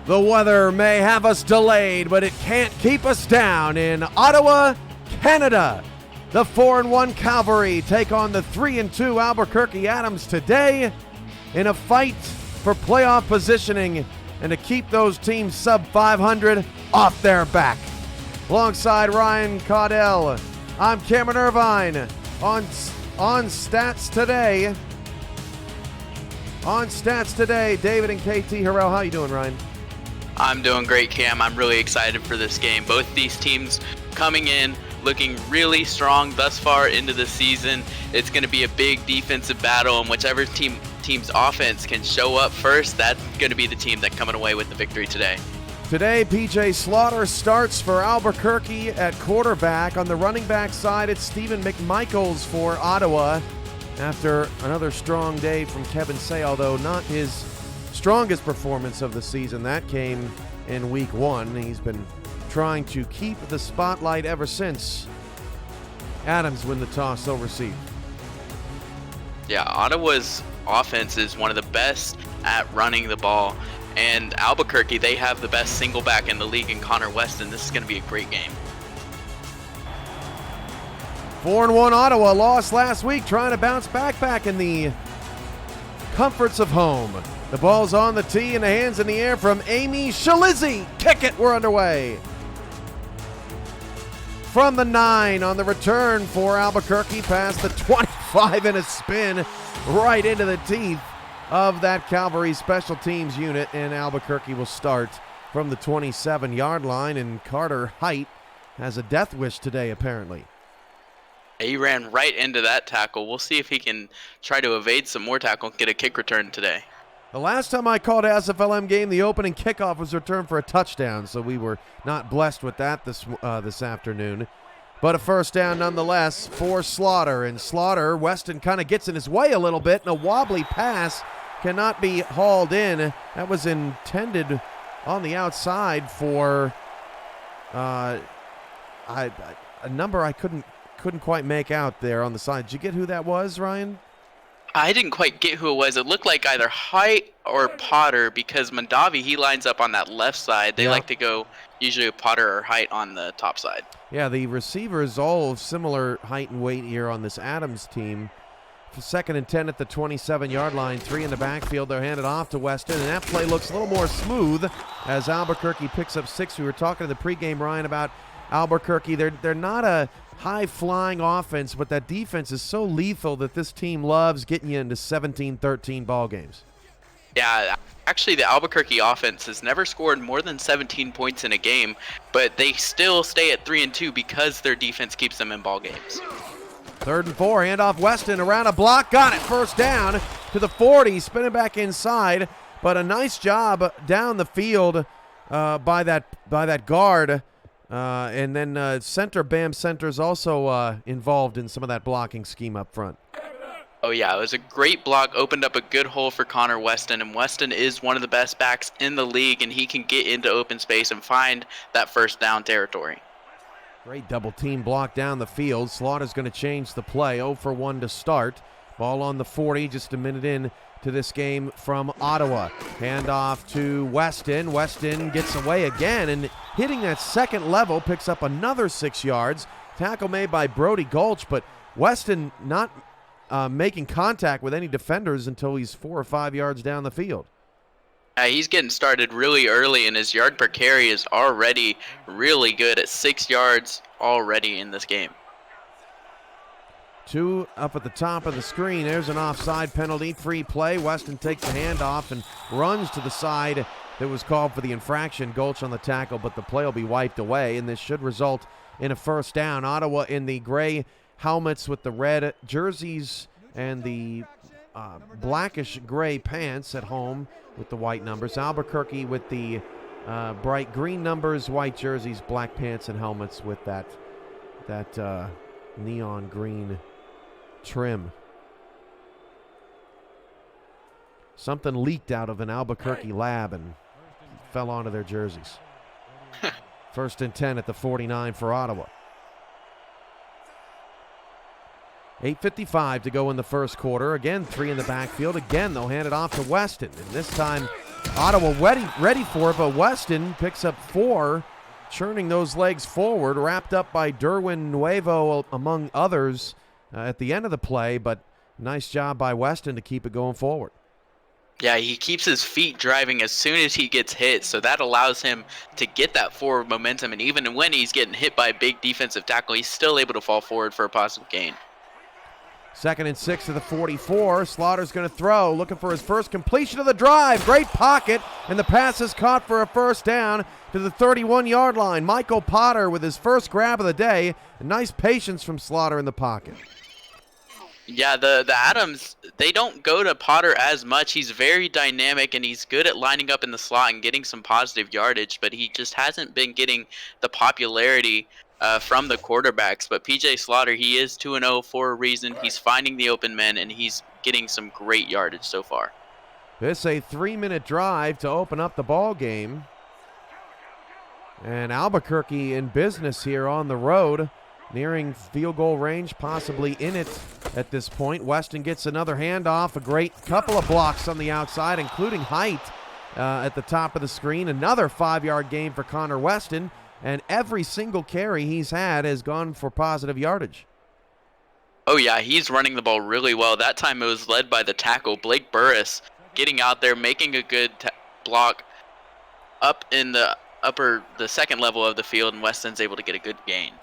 The weather may have us delayed, but it can't keep us down in Ottawa, Canada. The 4-1 Cavalry take on the 3-2 Albuquerque Adams today in a fight for playoff positioning and to keep those teams sub 500 off their back. Alongside Ryan Caudell, I'm Cameron Irvine on Stats Today. On Stats Today, David and KT Harrell. How you doing, Ryan? I'm doing great, Cam. I'm really excited for this game. Both these teams coming in looking really strong thus far into the season. It's going to be a big defensive battle, and whichever team's offense can show up first, that's going to be the team that's coming away with the victory today. Today, PJ Slaughter starts for Albuquerque at quarterback. On the running back side, it's Stephen McMichaels for Ottawa after another strong day from Kevin Say, although not his strongest performance of the season. That came in week 1. He's been trying to keep the spotlight ever since. Adams win the toss, they'll receive. Yeah, Ottawa's offense is one of the best at running the ball, and Albuquerque, they have the best single back in the league in Connor Weston. This is going to be a great game. 4-1 Ottawa lost last week, trying to bounce back in the comforts of home. The ball's on the tee and the hands in the air from Amy Shalizzi. Kick it, we're underway. From the 9 on the return for Albuquerque, past the 25 in a spin, right into the teeth of that Cavalry special teams unit, and Albuquerque will start from the 27-yard line, and Carter Height has a death wish today, apparently. He ran right into that tackle. We'll see if he can try to evade some more tackle and get a kick return today. The last time I called a SFLm game, the opening kickoff was returned for a touchdown, so we were not blessed with that this afternoon. But a first down nonetheless for Slaughter. And Slaughter, Weston kind of gets in his way a little bit, and a wobbly pass cannot be hauled in. That was intended on the outside for a number I couldn't quite make out there on the side. Did you get who that was, Ryan? I didn't quite get who it was. It looked like either Height or Potter, because Mondavi, he lines up on that left side. They like to go usually with Potter or Height on the top side. Yeah, the receivers all of similar height and weight here on this Adams team. Second and 10 at the 27-yard line. 3 in the backfield. They're handed off to Weston, and that play looks a little more smooth as Albuquerque picks up 6. We were talking in the pregame, Ryan, about Albuquerque. They're not a high-flying offense, but that defense is so lethal that this team loves getting you into 17-13 ball games. Yeah, actually the Albuquerque offense has never scored more than 17 points in a game, but they still stay at 3-2 because their defense keeps them in ball games. 3rd and 4, handoff Weston, around a block, got it, first down to the 40, spinning back inside, but a nice job down the field by that guard. And then center, Bam Center's also involved in some of that blocking scheme up front. Oh, yeah, it was a great block, opened up a good hole for Connor Weston, and Weston is one of the best backs in the league, and he can get into open space and find that first down territory. Great double team block down the field. Slaughter's going to change the play. 0 for 1 to start. Ball on the 40, just a minute in to this game from Ottawa. Handoff to Weston. Weston gets away again, and hitting that second level picks up another 6 yards. Tackle made by Brody Gulch, but Weston not making contact with any defenders until he's 4 or 5 yards down the field. He's getting started really early, and his yard per carry is already really good at 6 yards already in this game. 2 up at the top of the screen. There's an offside penalty, free play. Weston takes the handoff and runs to the side that was called for the infraction. Gulch on the tackle, but the play will be wiped away, and this should result in a first down. Ottawa in the gray helmets with the red jerseys and the blackish gray pants at home with the white numbers. Albuquerque with the bright green numbers, white jerseys, black pants and helmets with that neon green trim. Something leaked out of an Albuquerque lab and fell onto their jerseys. 1st and 10 at the 49 for Ottawa. 8:55 to go in the first quarter. Again, 3 in the backfield. Again, they'll hand it off to Weston. And this time, Ottawa ready for it, but Weston picks up 4, churning those legs forward, wrapped up by Derwin Nuevo among others at the end of the play, but nice job by Weston to keep it going forward. Yeah, he keeps his feet driving as soon as he gets hit, so that allows him to get that forward momentum, and even when he's getting hit by a big defensive tackle, he's still able to fall forward for a positive gain. 2nd and 6 to the 44. Slaughter's going to throw, looking for his first completion of the drive. Great pocket, and the pass is caught for a first down to the 31-yard line. Michael Potter with his first grab of the day. Nice patience from Slaughter in the pocket. Yeah, the Adams, they don't go to Potter as much. He's very dynamic, and he's good at lining up in the slot and getting some positive yardage, but he just hasn't been getting the popularity from the quarterbacks. But PJ Slaughter, he is 2-0 for a reason. He's finding the open men, and he's getting some great yardage so far. This a 3-minute drive to open up the ball game. And Albuquerque in business here on the road, nearing field goal range, possibly in it at this point. Weston gets another handoff, a great couple of blocks on the outside, including height at the top of the screen. Another 5-yard gain for Connor Weston, and every single carry he's had has gone for positive yardage. Oh yeah, he's running the ball really well. That time it was led by the tackle, Blake Burris, getting out there, making a good block up in the second level of the field, and Weston's able to get a good gain.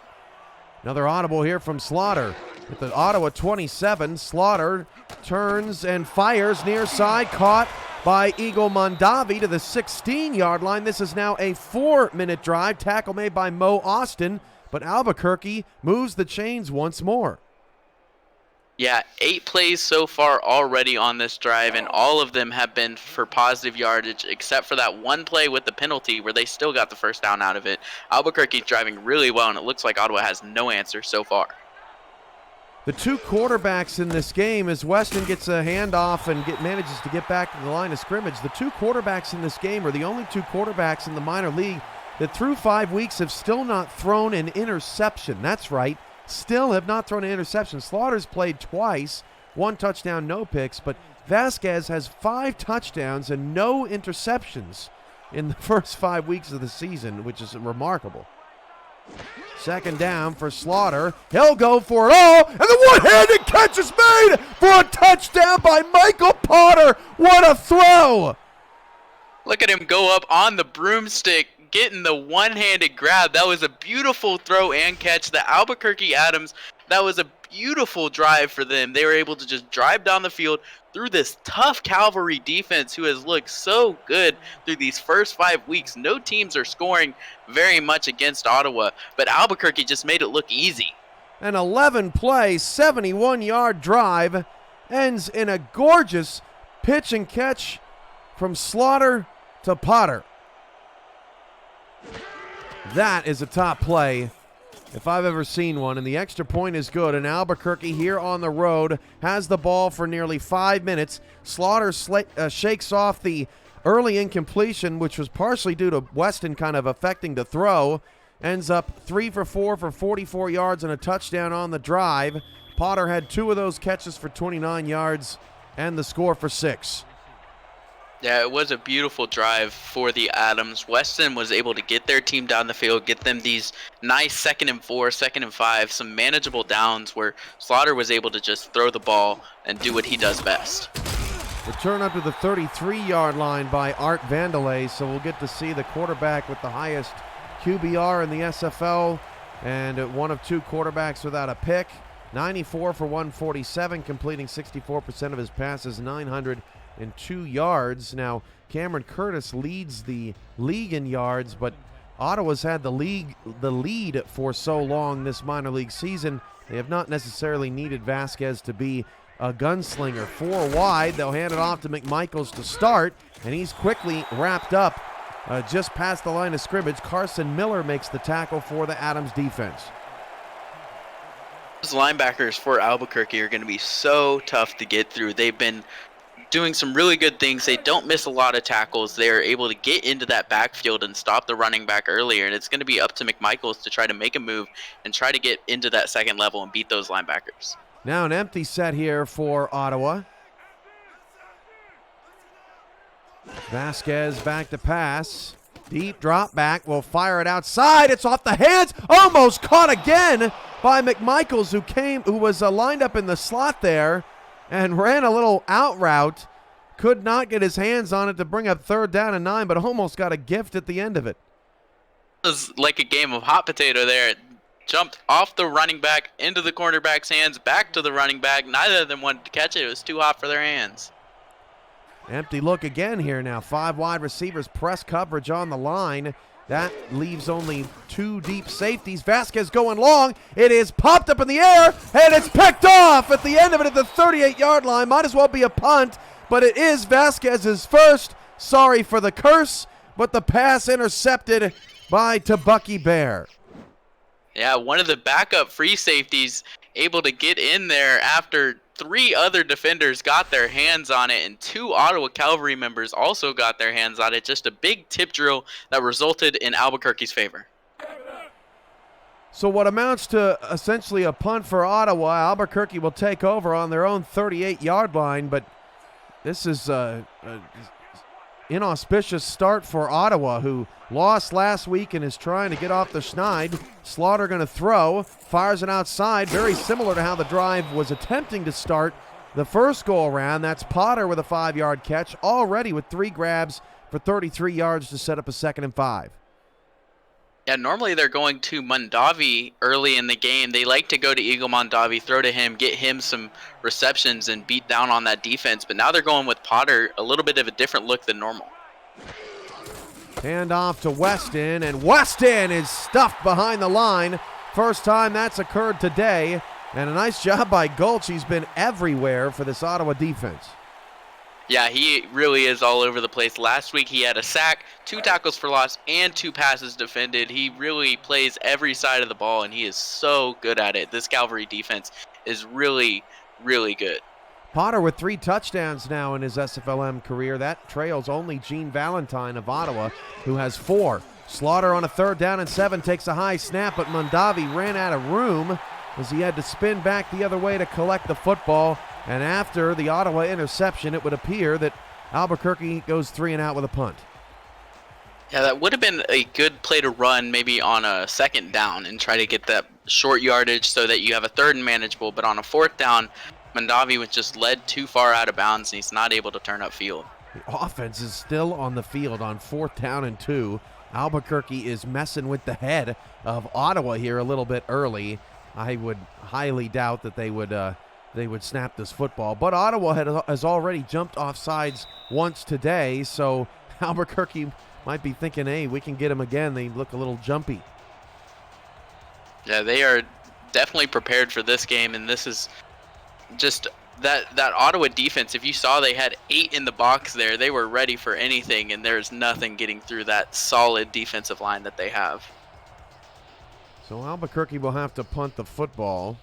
Another audible here from Slaughter. At the Ottawa 27, Slaughter turns and fires near side, caught by Eagle Mondavi to the 16-yard line. This is now a 4-minute drive. Tackle made by Mo Austin, but Albuquerque moves the chains once more. Yeah, 8 plays so far already on this drive, and all of them have been for positive yardage, except for that one play with the penalty where they still got the first down out of it. Albuquerque's driving really well, and it looks like Ottawa has no answer so far. The 2 quarterbacks in this game, as Weston gets a handoff and manages to get back to the line of scrimmage, the 2 quarterbacks in this game are the only 2 quarterbacks in the minor league that through 5 weeks have still not thrown an interception. That's right. Still have not thrown an interception. Slaughter's played twice, 1 touchdown, no picks, but Vasquez has 5 touchdowns and no interceptions in the first 5 weeks of the season, which is remarkable. 2nd down for Slaughter. He'll go for it all, and the one-handed catch is made for a touchdown by Michael Potter. What a throw! Look at him go up on the broomstick, getting the one-handed grab. That was a beautiful throw and catch. The Albuquerque Adams, that was a beautiful drive for them. They were able to just drive down the field through this tough cavalry defense who has looked so good through these first 5 weeks. No teams are scoring very much against Ottawa, but Albuquerque just made it look easy. An 11-play, 71-yard drive ends in a gorgeous pitch and catch from Slaughter to Potter. That is a top play if I've ever seen one, and the extra point is good. And Albuquerque here on the road has the ball for nearly 5 minutes. Slaughter shakes off the early incompletion, which was partially due to Weston kind of affecting the throw. Ends up 3 for 4 for 44 yards and a touchdown on the drive. Potter had 2 of those catches for 29 yards and the score for 6. Yeah, it was a beautiful drive for the Adams. Weston was able to get their team down the field, get them these nice 2nd and 4, 2nd and 5, some manageable downs where Slaughter was able to just throw the ball and do what he does best. Return up to the 33-yard line by Art Vandelay, so we'll get to see the quarterback with the highest QBR in the SFL and one of 2 quarterbacks without a pick. 94 for 147, completing 64% of his passes, 902 yards. Now, Cameron Curtis leads the league in yards, but Ottawa's had the lead for so long this minor league season. They have not necessarily needed Vasquez to be a gunslinger. 4 wide, they'll hand it off to McMichaels to start, and he's quickly wrapped up just past the line of scrimmage. Carson Miller makes the tackle for the Adams defense. Those linebackers for Albuquerque are going to be so tough to get through. They've been doing some really good things. They don't miss a lot of tackles. They are able to get into that backfield and stop the running back earlier, and it's going to be up to McMichaels to try to make a move and try to get into that second level and beat those linebackers. Now an empty set here for Ottawa. Vasquez back to pass. Deep drop back. Will fire it outside. It's off the hands. Almost caught again by McMichaels, who was lined up in the slot there and ran a little out route. Could not get his hands on it to bring up 3rd down and 9, but almost got a gift at the end of it. It was like a game of hot potato there. It jumped off the running back into the cornerback's hands, back to the running back. Neither of them wanted to catch it. It was too hot for their hands. Empty look again here now. 5 wide receivers, press coverage on the line. That leaves only 2 deep safeties. Vasquez going long. It is popped up in the air, and it's picked off at the end of it at the 38-yard line. Might as well be a punt, but it is Vasquez's first. Sorry for the curse, but the pass intercepted by Tabucky Bear. Yeah, one of the backup free safeties able to get in there after 3 other defenders got their hands on it, and 2 Ottawa Cavalry members also got their hands on it. Just a big tip drill that resulted in Albuquerque's favor. So what amounts to essentially a punt for Ottawa, Albuquerque will take over on their own 38-yard line, but this is an inauspicious start for Ottawa, who lost last week and is trying to get off the schneid. Slaughter going to throw, fires it outside, very similar to how the drive was attempting to start the first go-around. That's Potter with a 5-yard catch, already with 3 grabs for 33 yards to set up a 2nd and 5. Yeah, normally they're going to Mondavi early in the game. They like to go to Eagle Mondavi, throw to him, get him some receptions, and beat down on that defense. But now they're going with Potter, a little bit of a different look than normal. Hand off to Weston, and Weston is stuffed behind the line. First time that's occurred today, and a nice job by Gulch. He's been everywhere for this Ottawa defense. Yeah, he really is all over the place. Last week he had a sack, 2 tackles for loss, and 2 passes defended. He really plays every side of the ball, and he is so good at it. This Cavalry defense is really, really good. Potter with 3 touchdowns now in his SFLm career. That trails only Gene Valentine of Ottawa, who has 4. Slaughter on a 3rd down and 7 takes a high snap, but Mondavi ran out of room as he had to spin back the other way to collect the football. And after the Ottawa interception, it would appear that Albuquerque goes 3 and out with a punt. Yeah, that would have been a good play to run maybe on a 2nd down and try to get that short yardage so that you have a 3rd and manageable. But on a 4th down, Mondavi was just led too far out of bounds, and he's not able to turn upfield. The offense is still on the field on 4th down and 2. Albuquerque is messing with the head of Ottawa here a little bit early. I would highly doubt that they would snap this football. But Ottawa has already jumped off sides once today, so Albuquerque might be thinking, hey, we can get them again. They look a little jumpy. Yeah, they are definitely prepared for this game, and this is just that Ottawa defense. If you saw, they had 8 in the box there. They were ready for anything, and there's nothing getting through that solid defensive line that they have. So Albuquerque will have to punt the football,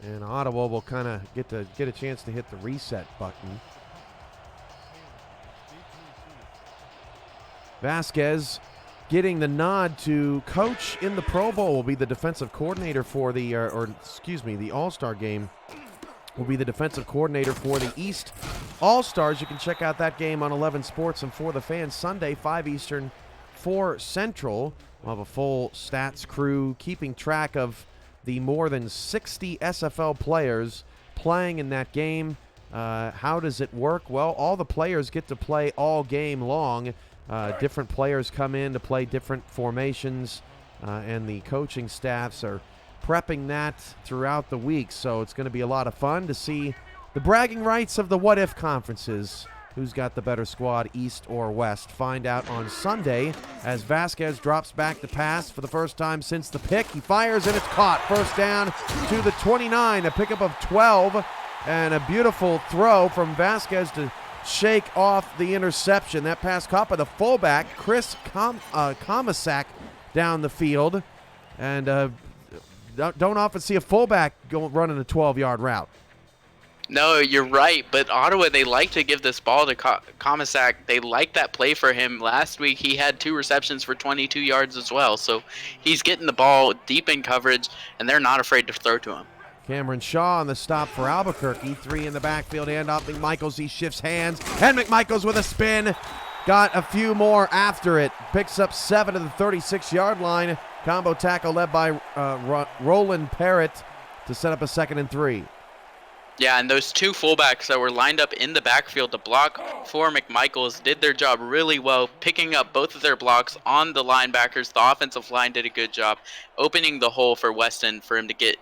and Ottawa will kind of get a chance to hit the reset button. Vasquez getting the nod to coach in the Pro Bowl will be the defensive coordinator for the All-Star game. Will be the defensive coordinator for the East All-Stars. You can check out that game on 11 Sports and For the Fans Sunday, 5 Eastern, 4 Central. We'll have a full stats crew keeping track of the more than 60 SFL players playing in that game. How does it work? Well, all the players get to play all game long. Different players come in to play different formations, and the coaching staffs are prepping that throughout the week. So it's going to be a lot of fun to see the bragging rights of the What If conferences. Who's got the better squad, East or West? Find out on Sunday as Vasquez drops back to pass for the first time since the pick. He fires and it's caught. First down to the 29, a pickup of 12, and a beautiful throw from Vasquez to shake off the interception. That pass caught by the fullback, Chris Comisac, down the field. And don't often see a fullback running a 12-yard route. No, you're right, but Ottawa, they like to give this ball to Comisac. They like that play for him. Last week, he had 2 receptions for 22 yards as well, so he's getting the ball deep in coverage, and they're not afraid to throw to him. Cameron Shaw on the stop for Albuquerque. 3 in the backfield, handoff McMichaels. He shifts hands, and McMichaels with a spin. Got a few more after it. Picks up 7 to the 36-yard line. Combo tackle led by Roland Parrott to set up a 2nd and 3. Yeah, and those 2 fullbacks that were lined up in the backfield to block for McMichaels did their job really well, picking up both of their blocks on the linebackers. The offensive line did a good job opening the hole for Weston for him to get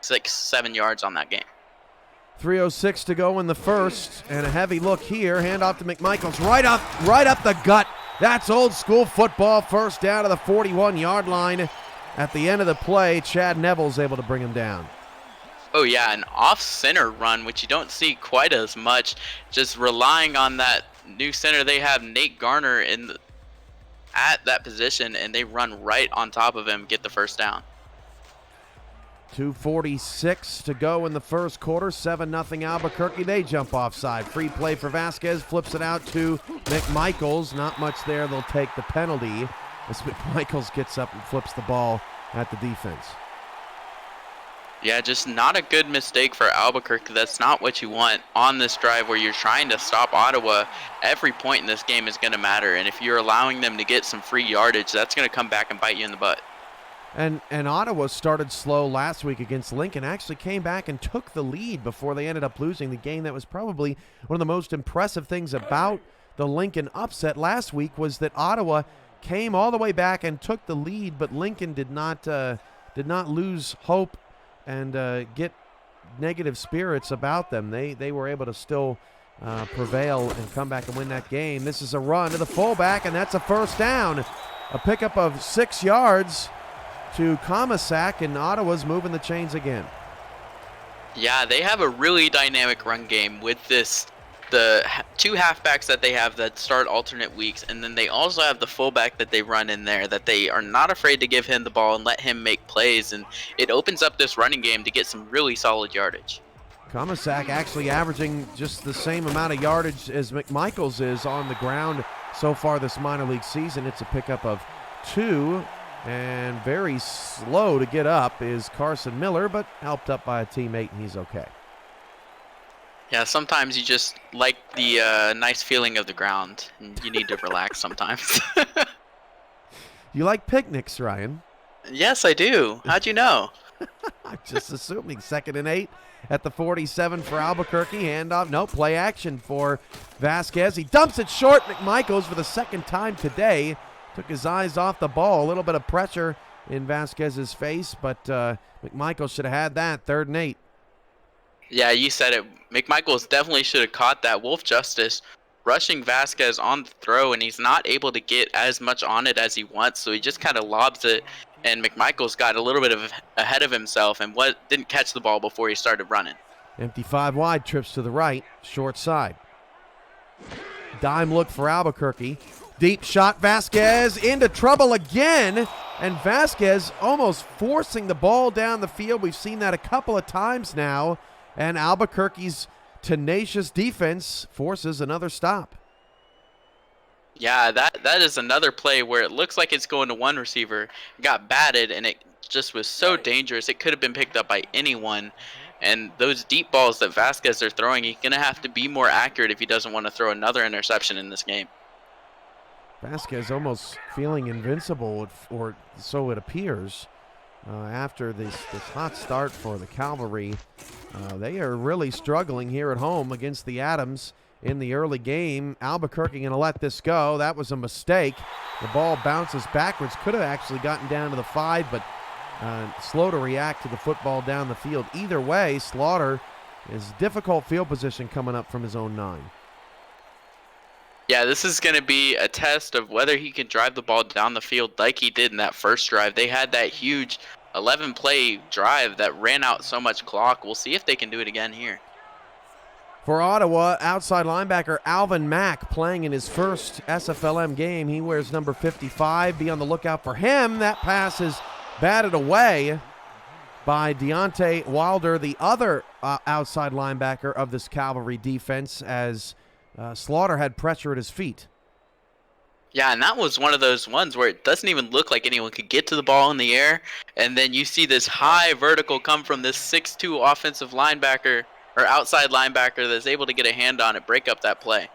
6-7 yards on that game. 3:06 to go in the first, and a heavy look here. Handoff to McMichaels, right up the gut. That's old school football. First down to the 41-yard line. At the end of the play, Chad Neville's able to bring him down. Oh yeah, an off-center run, which you don't see quite as much. Just relying on that new center they have, Nate Garner, at that position, and they run right on top of him, get the first down. 2:46 to go in the first quarter. 7-0 Albuquerque. They jump offside. Free play for Vasquez. Flips it out to McMichaels. Not much there. They'll take the penalty as McMichaels gets up and flips the ball at the defense. Yeah, just not a good mistake for Albuquerque. That's not what you want on this drive where you're trying to stop Ottawa. Every point in this game is going to matter, and if you're allowing them to get some free yardage, that's going to come back and bite you in the butt. And Ottawa started slow last week against Lincoln, actually came back and took the lead before they ended up losing the game. That was probably one of the most impressive things about the Lincoln upset last week, was that Ottawa came all the way back and took the lead, but Lincoln did not lose hope and get negative spirits about them. They were able to still prevail and come back and win that game. This is a run to the fullback, and that's a first down. A pickup of 6 yards to Comisac, and Ottawa's moving the chains again. Yeah, they have a really dynamic run game with the 2 halfbacks that they have that start alternate weeks, and then they also have the fullback that they run in there that they are not afraid to give him the ball and let him make plays, and it opens up this running game to get some really solid yardage. Comisac actually averaging just the same amount of yardage as McMichaels is on the ground so far this minor league season. It's a pickup of 2. And very slow to get up is Carson Miller, but helped up by a teammate, and he's okay. Yeah, sometimes you just like the nice feeling of the ground, and you need to relax sometimes. You like picnics, Ryan? Yes, I do. How'd you know? I'm just assuming. 2nd and 8 at the 47 for Albuquerque. Handoff, no, play action for Vasquez. He dumps it short. McMichaels for the 2nd time today. Took his eyes off the ball. A little bit of pressure in Vasquez's face, but McMichaels should have had that. 3rd and 8. Yeah, you said it. McMichaels definitely should have caught that. Wolf Justice rushing Vasquez on the throw, and he's not able to get as much on it as he wants, so he just kind of lobs it, and McMichaels got a little bit ahead of himself and didn't catch the ball before he started running. Empty 5 wide, trips to the right, short side. Dime look for Albuquerque. Deep shot, Vasquez into trouble again, and Vasquez almost forcing the ball down the field. We've seen that a couple of times now, and Albuquerque's tenacious defense forces another stop. Yeah, that is another play where it looks like it's going to one receiver, got batted, and it just was so dangerous. It could have been picked up by anyone. And those deep balls that Vasquez are throwing, he's going to have to be more accurate if he doesn't want to throw another interception in this game. Vasquez almost feeling invincible, or so it appears, after this hot start for the Cavalry. They are really struggling here at home against the Adams in the early game. Albuquerque going to let this go. That was a mistake. The ball bounces backwards. Could have actually gotten down to the 5, but slow to react to the football down the field. Either way, Slaughter is difficult field position coming up from his own 9. Yeah, this is going to be a test of whether he can drive the ball down the field like he did in that first drive. They had that huge 11-play drive that ran out so much clock. We'll see if they can do it again here. For Ottawa, outside linebacker Alvin Mack playing in his first SFLm game. He wears number 55. Be on the lookout for him. That pass is batted away by Deontay Wilder, the other outside linebacker of this Cavalry defense, as Slaughter had pressure at his feet. Yeah, and that was one of those ones where it doesn't even look like anyone could get to the ball in the air, and then you see this high vertical come from this 6'2" offensive linebacker or outside linebacker that's able to get a hand on it, break up that play.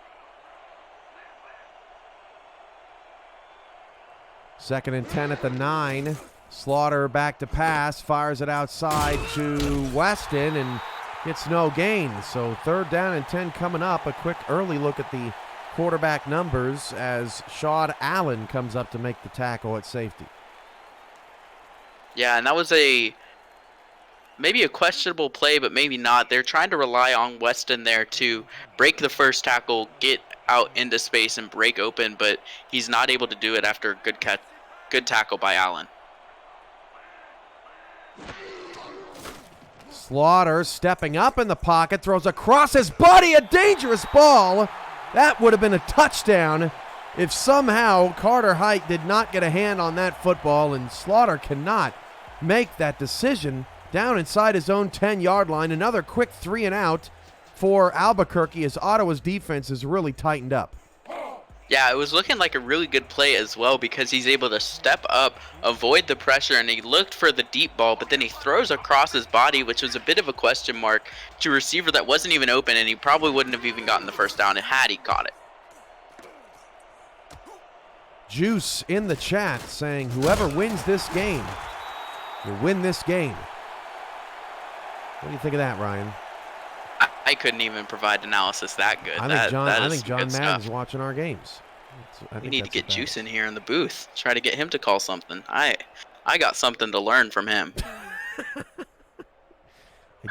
2nd and 10 at the 9. Slaughter back to pass, fires it outside to Weston and gets no gain. So 3rd down and 10 coming up. A quick early look at the quarterback numbers as Shad Allen comes up to make the tackle at safety. Yeah, and that was maybe a questionable play, but maybe not. They're trying to rely on Weston there to break the first tackle, get out into space and break open, but he's not able to do it after a good tackle by Allen. Slaughter stepping up in the pocket, throws across his body, a dangerous ball. That would have been a touchdown if somehow Carter Hite did not get a hand on that football, and Slaughter cannot make that decision down inside his own 10-yard line. Another quick 3 and out for Albuquerque as Ottawa's defense is really tightened up. Yeah, it was looking like a really good play as well because he's able to step up, avoid the pressure, and he looked for the deep ball, but then he throws across his body, which was a bit of a question mark, to a receiver that wasn't even open, and he probably wouldn't have even gotten the first down had he caught it. Juice in the chat saying whoever wins this game will win this game. What do you think of that, Ryan? I couldn't even provide analysis that good. I think John Madden's watching our games. We need to get Juice in here in the booth. Try to get him to call something. I got something to learn from him.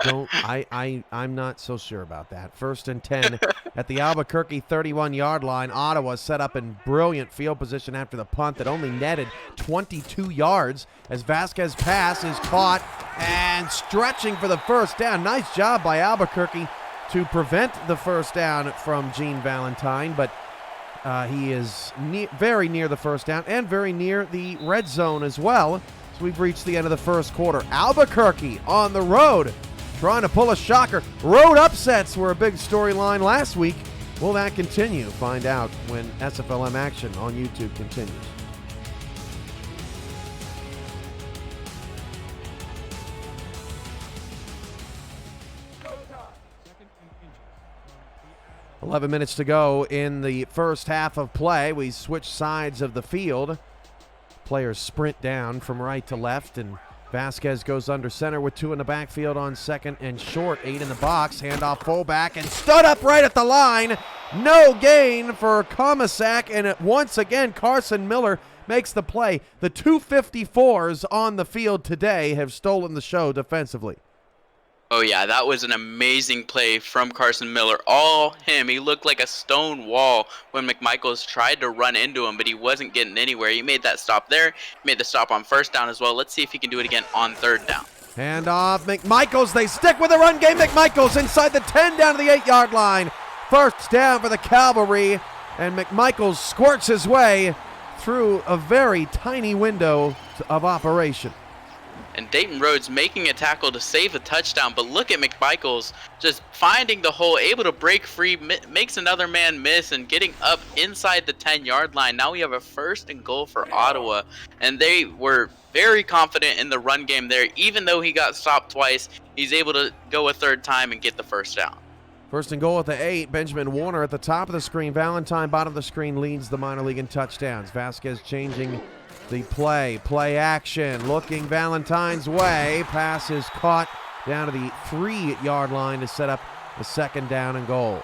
I'm not so sure about that. 1st and 10 at the Albuquerque 31-yard line. Ottawa set up in brilliant field position after the punt that only netted 22 yards as Vasquez pass is caught and stretching for the first down. Nice job by Albuquerque to prevent the first down from Gene Valentine, but he is very near the first down and very near the red zone as well. So we've reached the end of the first quarter. Albuquerque on the road, trying to pull a shocker. Road upsets were a big storyline last week. Will that continue? Find out when SFLm action on YouTube continues. .11 minutes to go in the first half of play. We switch sides of the field. Players sprint down from right to left, and Vasquez goes under center with 2 in the backfield on 2nd and short. 8 in the box. Handoff fullback and stood up right at the line. No gain for Comisac, and once again Carson Miller makes the play. The 254s on the field today have stolen the show defensively. Oh yeah, that was an amazing play from Carson Miller. All him. He looked like a stone wall when McMichaels tried to run into him, but he wasn't getting anywhere. He made that stop there. He made the stop on 1st down as well. Let's see if he can do it again on 3rd down. Hand off McMichaels. They stick with the run game. McMichaels inside the 10 down to the 8-yard line. 1st down for the Cavalry, and McMichaels squirts his way through a very tiny window of operation. And Dayton Rhodes making a tackle to save a touchdown, but look at McMichaels just finding the hole, able to break free, makes another man miss, and getting up inside the 10-yard line. Now we have a 1st and goal for Ottawa, and they were very confident in the run game there. Even though he got stopped twice, he's able to go a 3rd time and get the 1st down. 1st and goal at the 8. Benjamin Warner at the top of the screen. Valentine, bottom of the screen, leads the minor league in touchdowns. Vasquez changing the play action, looking Valentine's way. Pass is caught down to the 3-yard line to set up the 2nd down and goal.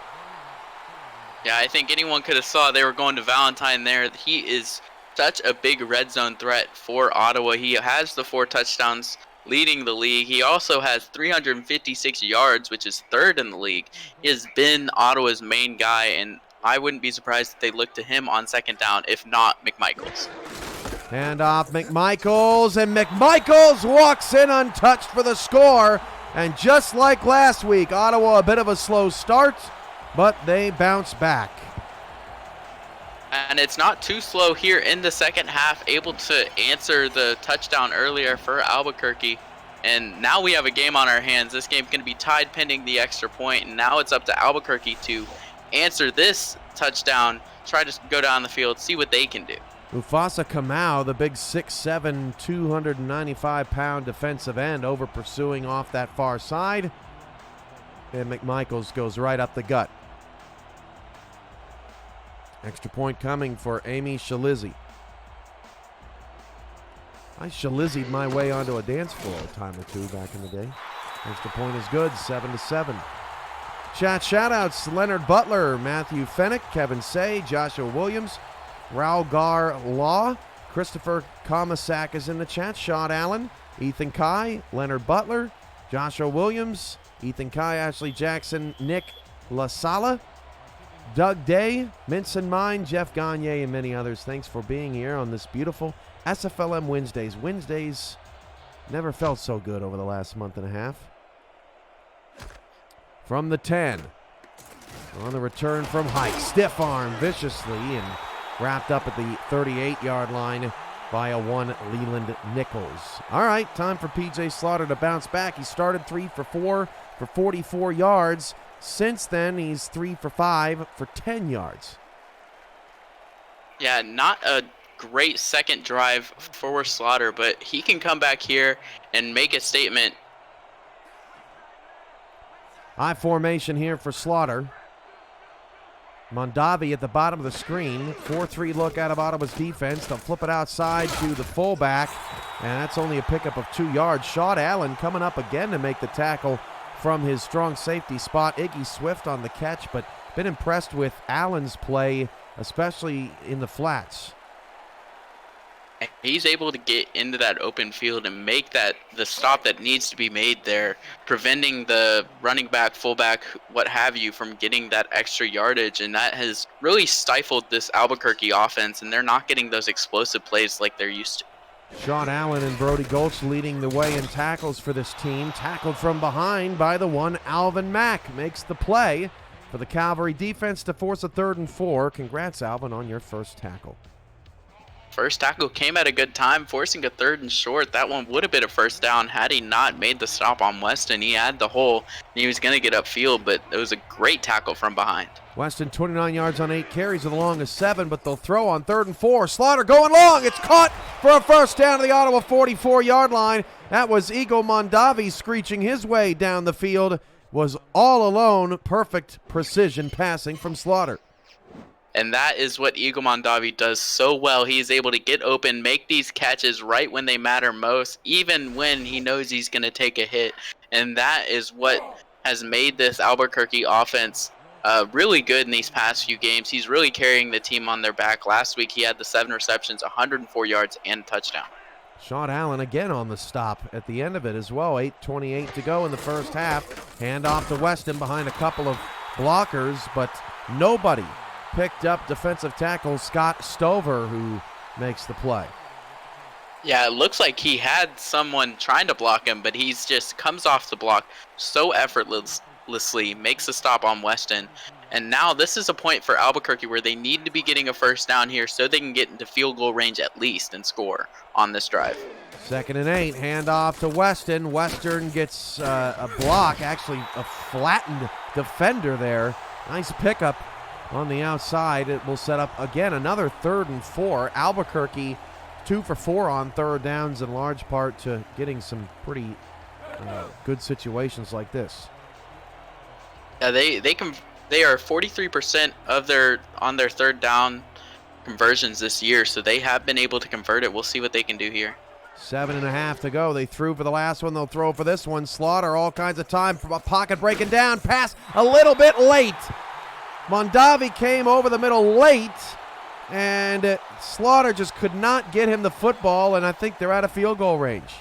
Yeah, I think anyone could have saw they were going to Valentine there. He is such a big red zone threat for Ottawa. He has the 4 touchdowns leading the league. He also has 356 yards, which is 3rd in the league. He has been Ottawa's main guy, and I wouldn't be surprised if they look to him on 2nd down, if not McMichaels. Hand off McMichaels, and McMichaels walks in untouched for the score. And just like last week, Ottawa a bit of a slow start, but they bounce back. And it's not too slow here in the 2nd half, able to answer the touchdown earlier for Albuquerque. And now we have a game on our hands. This game's going to be tied pending the extra point, and now it's up to Albuquerque to answer this touchdown try to go down the field, see what they can do. Mufasa Kamau, the big 6'7", 295-pound defensive end, over pursuing off that far side. And McMichaels goes right up the gut. Extra point coming for Amy Shalizzi. I Shalizzi'd my way onto a dance floor a time or two back in the day. Extra point is good, 7-7. Chat shoutouts: Leonard Butler, Matthew Fennick, Kevin Say, Joshua Williams, Raul Gar Law, Christopher Comasack is in the chat, Sean Allen, Ethan Kai, Leonard Butler, Joshua Williams, Ethan Kai, Ashley Jackson, Nick LaSala, Doug Day, Minson Mine, Jeff Gagne, and many others. Thanks for being here on this beautiful SFLm Wednesdays. Wednesdays never felt so good over the last month and a half. From the 10, on the return from Hike, stiff arm viciously and wrapped up at the 38-yard line by a one Leland Nichols. All right, time for P.J. Slaughter to bounce back. He started 3 for 4 for 44 yards. Since then, he's 3 for 5 for 10 yards. Yeah, not a great second drive for Slaughter, but he can come back here and make a statement. High formation here for Slaughter. Mondavi at the bottom of the screen. 4-3 look out of Ottawa's defense. They'll flip it outside to the fullback, and that's only a pickup of 2 yards. Sean Allen coming up again to make the tackle from his strong safety spot. Iggy Swift on the catch, but been impressed with Allen's play, especially in the flats. He's able to get into that open field and make the stop that needs to be made there, preventing the running back, fullback, what have you, from getting that extra yardage, and that has really stifled this Albuquerque offense, and they're not getting those explosive plays like they're used to. Sean Allen and Brody Gulch leading the way in tackles for this team. Tackled from behind by the one Alvin Mack. Makes the play for the Cavalry defense to force a 3rd and 4. Congrats, Alvin, on your first tackle. First tackle came at a good time, forcing a 3rd and short. That one would have been a first down had he not made the stop on Weston. He had the hole, and he was going to get upfield, but it was a great tackle from behind. Weston 29 yards on 8 carries with a long of 7, but they'll throw on 3rd and 4. Slaughter going long. It's caught for a first down to the Ottawa 44-yard line. That was Eagle Mondavi screeching his way down the field. Was all alone. Perfect precision passing from Slaughter. And that is what Eagle Mondavi does so well. He is able to get open, make these catches right when they matter most, even when he knows he's going to take a hit. And that is what has made this Albuquerque offense really good in these past few games. He's really carrying the team on their back. Last week he had the 7 receptions, 104 yards, and a touchdown. Sean Allen again on the stop at the end of it as well. 8:28 to go in the first half. Hand off to Weston behind a couple of blockers, but nobody picked up defensive tackle Scott Stover, who makes the play. Yeah, it looks like he had someone trying to block him, but he's just comes off the block so effortlessly, makes a stop on Weston. And now this is a point for Albuquerque where they need to be getting a first down here so they can get into field goal range at least and score on this drive. 2nd and 8, hand off to Weston. Western gets a block, actually a flattened defender there. Nice pickup on the outside. It will set up again another 3rd and 4. Albuquerque 2 for 4 on 3rd downs, in large part to getting some pretty good situations like this. Yeah, they are 43% of their 3rd down conversions this year, so they have been able to convert it. We'll see what they can do here. 7.5 to go. They threw for the last one. They'll throw for this one. Slaughter, all kinds of time from a pocket breaking down. Pass a little bit late. Mondavi came over the middle late, and Slaughter just could not get him the football, and I think they're out of field goal range.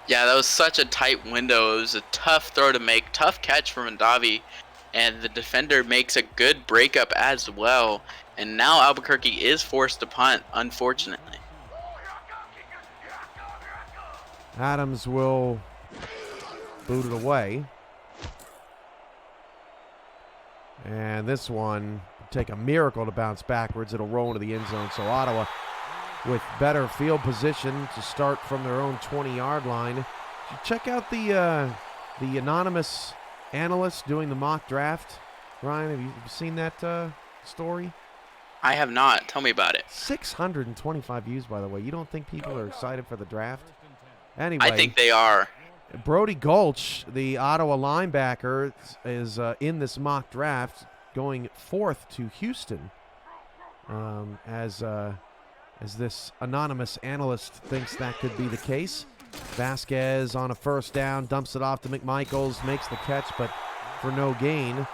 Yeah, that was such a tight window. It was a tough throw to make, tough catch for Mondavi, and the defender makes a good breakup as well. And now Albuquerque is forced to punt, unfortunately. Adams will boot it away. And this one will take a miracle to bounce backwards. It'll roll into the end zone. So Ottawa with better field position to start from their own 20-yard line. Check out the anonymous analyst doing the mock draft. Ryan, have you seen that story? I have not. Tell me about it. 625 views, by the way. You don't think people are excited for the draft? I Anyway, think they are. Brody Gulch, the Ottawa linebacker, is in this mock draft, going 4th to Houston, as this anonymous analyst thinks that could be the case. Vasquez on a first down, dumps it off to McMichaels, makes the catch, but for no gain.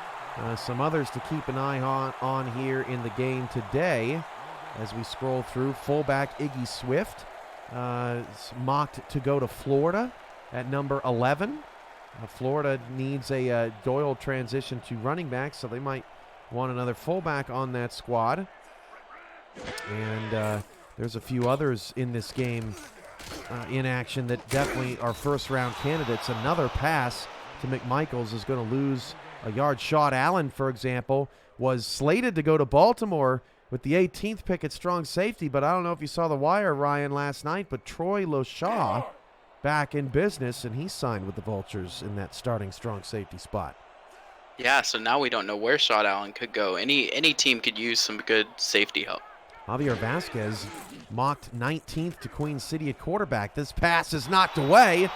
Some others to keep an eye on here in the game today as we scroll through. Fullback Iggy Swift is mocked to go to Florida at number 11. Florida needs a Doyle transition to running back, so they might want another fullback on that squad. And there's a few others in this game in action that definitely are first-round candidates. Another pass to McMichaels is going to lose a yard. Shot Allen, for example, was slated to go to Baltimore with the 18th pick at strong safety, but I don't know if you saw the wire, Ryan, last night, but Troy Loshaw back in business, and he signed with the Vultures in that starting strong safety spot. Yeah, so now we don't know where Shot Allen could go. Any team could use some good safety help. Javier Vasquez mocked 19th to Queen City at quarterback. This pass is knocked away.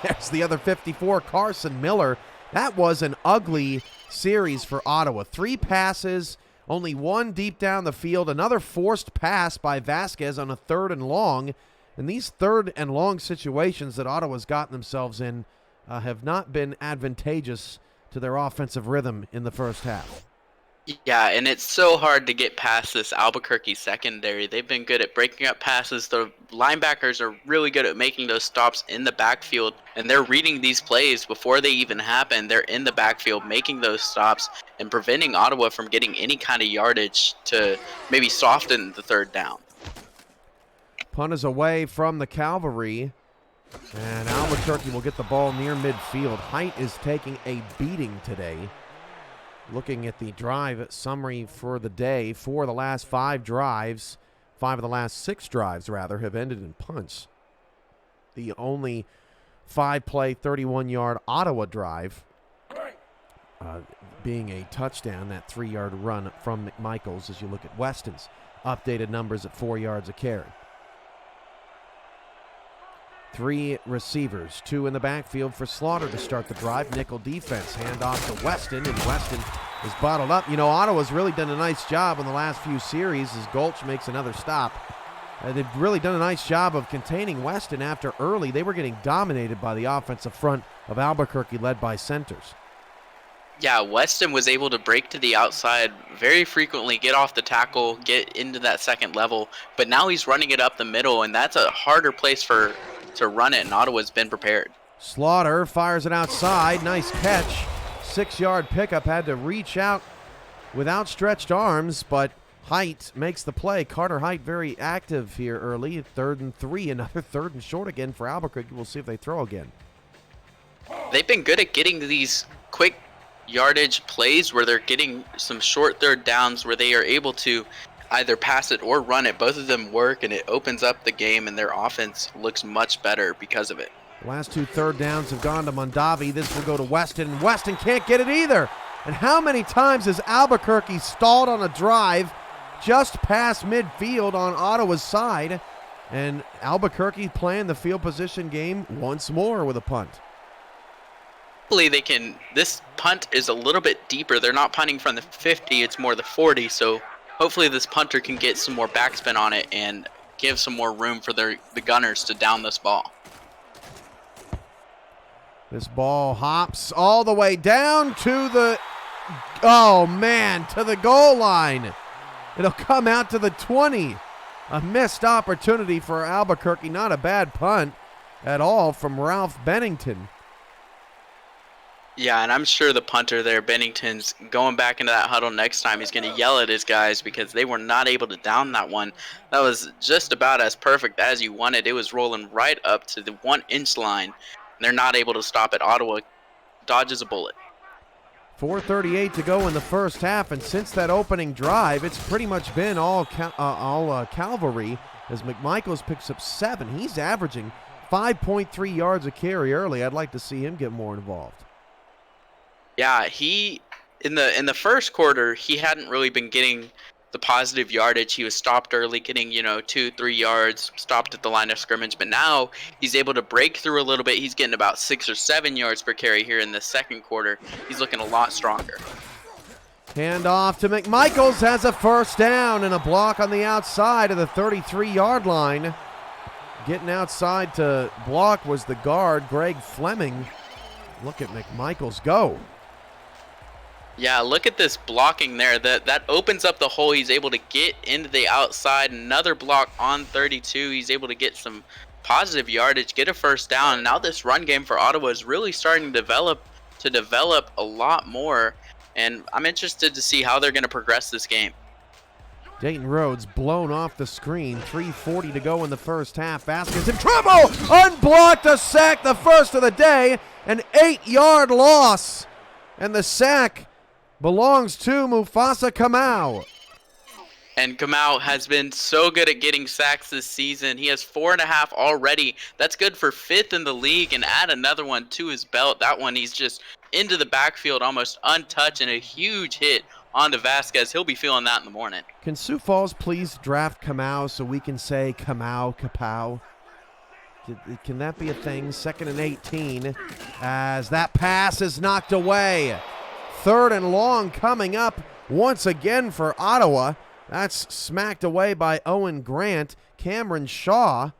There's the other 54, Carson Miller. That was an ugly series for Ottawa. 3 passes, only 1 deep down the field. Another forced pass by Vasquez on a 3rd and long. And these 3rd and long situations that Ottawa's gotten themselves in have not been advantageous to their offensive rhythm in the first half. Yeah, and it's so hard to get past this Albuquerque secondary. They've been good at breaking up passes. The linebackers are really good at making those stops in the backfield, and they're reading these plays before they even happen. They're in the backfield making those stops and preventing Ottawa from getting any kind of yardage to maybe soften the 3rd down. Punt is away from the Cavalry, and Albuquerque will get the ball near midfield. Height is taking a beating today. Looking at the drive summary for the day, 4 of the last 5 drives, 5 of the last 6 drives, rather, have ended in punts. The only 5-play, 31-yard Ottawa drive being a touchdown, that 3-yard run from McMichaels as you look at Weston's updated numbers at 4 yards a carry. 3 receivers, 2 in the backfield for Slaughter to start the drive. Nickel defense, handoff to Weston, and Weston is bottled up. You know, Ottawa's really done a nice job in the last few series as Gulch makes another stop. They've really done a nice job of containing Weston after early. They were getting dominated by the offensive front of Albuquerque, led by centers. Yeah, Weston was able to break to the outside very frequently, get off the tackle, get into that second level, but now he's running it up the middle, and that's a harder place to run it, and Ottawa's been prepared. Slaughter fires it outside. Nice catch. 6-yard pickup. Had to reach out with outstretched arms, but Height makes the play. Carter Height very active here early. 3rd and 3. Another 3rd and short again for Albuquerque. We'll see if they throw again. They've been good at getting these quick yardage plays where they're getting some short 3rd downs where they are able to either pass it or run it. Both of them work, and it opens up the game, and their offense looks much better because of it. The last 2 3rd downs have gone to Mondavi. This will go to Weston, and Weston can't get it either. And how many times has Albuquerque stalled on a drive just past midfield on Ottawa's side? And Albuquerque playing the field position game once more with a punt. Hopefully they can. This punt is a little bit deeper. They're not punting from the 50, it's more the 40, so hopefully this punter can get some more backspin on it and give some more room for the Gunners to down this ball. This ball hops all the way down to the, oh man, to the goal line. It'll come out to the 20. A missed opportunity for Albuquerque. Not a bad punt at all from Ralph Bennington. Yeah, and I'm sure the punter there, Bennington's going back into that huddle next time. He's going to yell at his guys because they were not able to down that one. That was just about as perfect as you wanted. It was rolling right up to the 1-inch line. And they're not able to stop it. Ottawa dodges a bullet. 4:38 to go in the first half, and since that opening drive, it's pretty much been all Cavalry as McMichaels picks up 7. He's averaging 5.3 yards a carry early. I'd like to see him get more involved. Yeah, he in the first quarter he hadn't really been getting the positive yardage. He was stopped early, getting, 2-3 yards, stopped at the line of scrimmage. But now he's able to break through a little bit. He's getting about 6 or 7 yards per carry here in the second quarter. He's looking a lot stronger. Hand off to McMichaels, has a first down and a block on the outside of the 33-yard line. Getting outside to block was the guard, Greg Fleming. Look at McMichaels go. Yeah, look at this blocking there. That opens up the hole. He's able to get into the outside. Another block on 32. He's able to get some positive yardage, get a first down. And now this run game for Ottawa is really starting to develop a lot more. And I'm interested to see how they're going to progress this game. Dayton Rhodes blown off the screen. 3:40 to go in the first half. Vasquez in trouble. Unblocked, a sack, the first of the day. An 8-yard loss. And the sack belongs to Mufasa Kamau. And Kamau has been so good at getting sacks this season. He has 4.5 already. That's good for 5th in the league, and add another one to his belt. That one he's just into the backfield almost untouched, and a huge hit onto Vasquez. He'll be feeling that in the morning. Can Sioux Falls please draft Kamau so we can say Kamau, Kapow? Can that be a thing? 2nd and 18 as that pass is knocked away. 3rd and long coming up once again for Ottawa. That's smacked away by Owen Grant. Cameron Shaw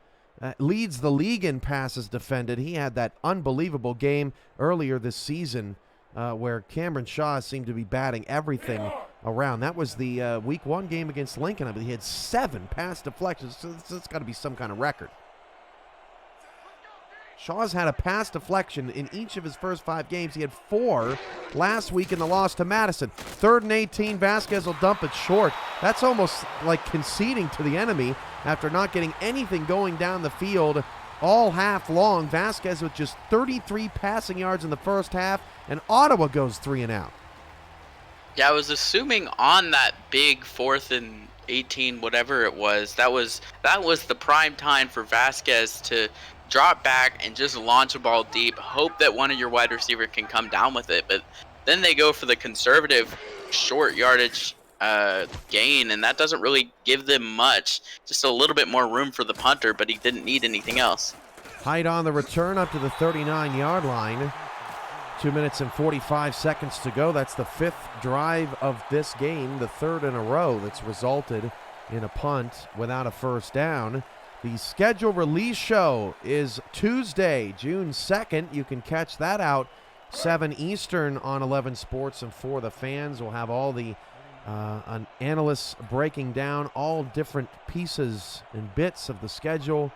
leads the league in passes defended. He had that unbelievable game earlier this season where Cameron Shaw seemed to be batting everything around. That was the week 1 game against Lincoln. I believe he had 7 pass deflections, so it's got to be some kind of record. Shaw's had a pass deflection in each of his first 5 games. He had 4 last week in the loss to Madison. 3rd and 18, Vasquez will dump it short. That's almost like conceding to the enemy after not getting anything going down the field all half long. Vasquez with just 33 passing yards in the first half, and Ottawa goes 3 and out. Yeah, I was assuming on that big 4th and 18, whatever it was, that was the prime time for Vasquez to drop back and just launch a ball deep, hope that one of your wide receiver can come down with it. But then they go for the conservative short yardage gain, and that doesn't really give them much. Just a little bit more room for the punter, but he didn't need anything else. Height on the return up to the 39-yard line. 2 minutes and 45 seconds to go. That's the 5th drive of this game, the 3rd in a row that's resulted in a punt without a first down. The schedule release show is Tuesday, June 2nd. You can catch that out 7 Eastern on 11 Sports and For the Fans. We'll have all the analysts breaking down all different pieces and bits of the schedule,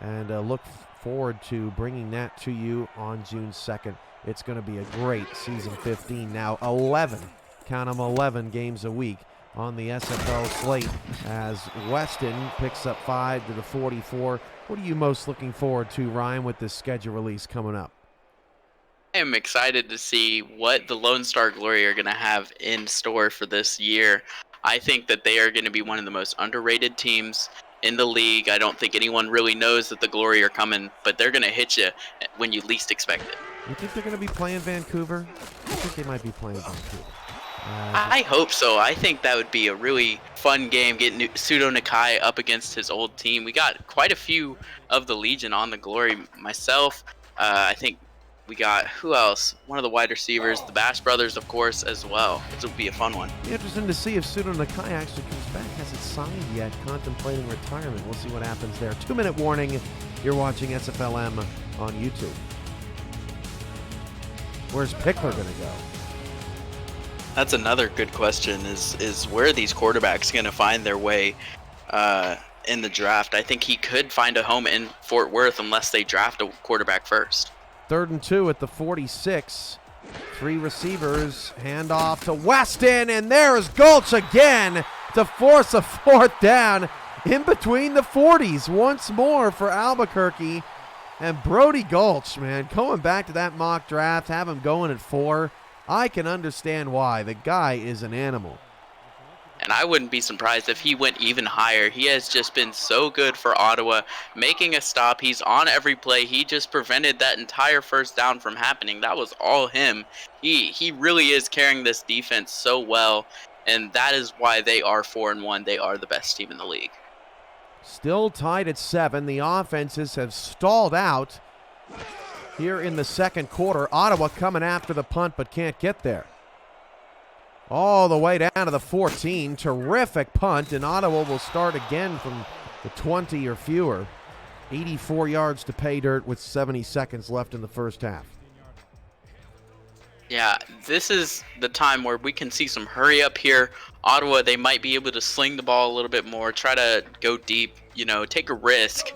and look forward to bringing that to you on June 2nd. It's going to be a great season 15 now. 11, count them 11 games a week on the SFL slate as Weston picks up 5 to the 44. What are you most looking forward to, Ryan, with this schedule release coming up? I am excited to see what the Lone Star Glory are going to have in store for this year. I think that they are going to be one of the most underrated teams in the league. I don't think anyone really knows that the Glory are coming, but they're going to hit you when you least expect it. You think they're going to be playing Vancouver? I think they might be playing Vancouver. I hope so. I think that would be a really fun game, getting Pseudo Nakai up against his old team. We got quite a few of the Legion on the Glory. Myself, I think we got, who else? One of the wide receivers, the Bash Brothers, of course, as well. This will be a fun one. Be interesting to see if Pseudo Nakai actually comes back. Hasn't signed yet, contemplating retirement. We'll see what happens there. 2-minute warning. You're watching SFLm on YouTube. Where's Pickler going to go? That's another good question, is where are these quarterbacks going to find their way in the draft? I think he could find a home in Fort Worth unless they draft a quarterback first. 3rd and 2 at the 46. 3 receivers, handoff to Weston, and there's Gulch again to force a 4th down in between the 40s once more for Albuquerque. And Brody Gulch, man, going back to that mock draft, have him going at 4. I can understand why. The guy is an animal. And I wouldn't be surprised if he went even higher. He has just been so good for Ottawa, making a stop. He's on every play. He just prevented that entire first down from happening. That was all him. He really is carrying this defense so well. and that is why they are 4-1. They are the best team in the league. Still tied at 7. The offenses have stalled out here in the second quarter. Ottawa coming after the punt but can't get there. All the way down to the 14. Terrific punt, and Ottawa will start again from the 20 or fewer. 84 yards to pay dirt with 70 seconds left in the first half. Yeah, this is the time where we can see some hurry up here. Ottawa, they might be able to sling the ball a little bit more, try to go deep, take a risk.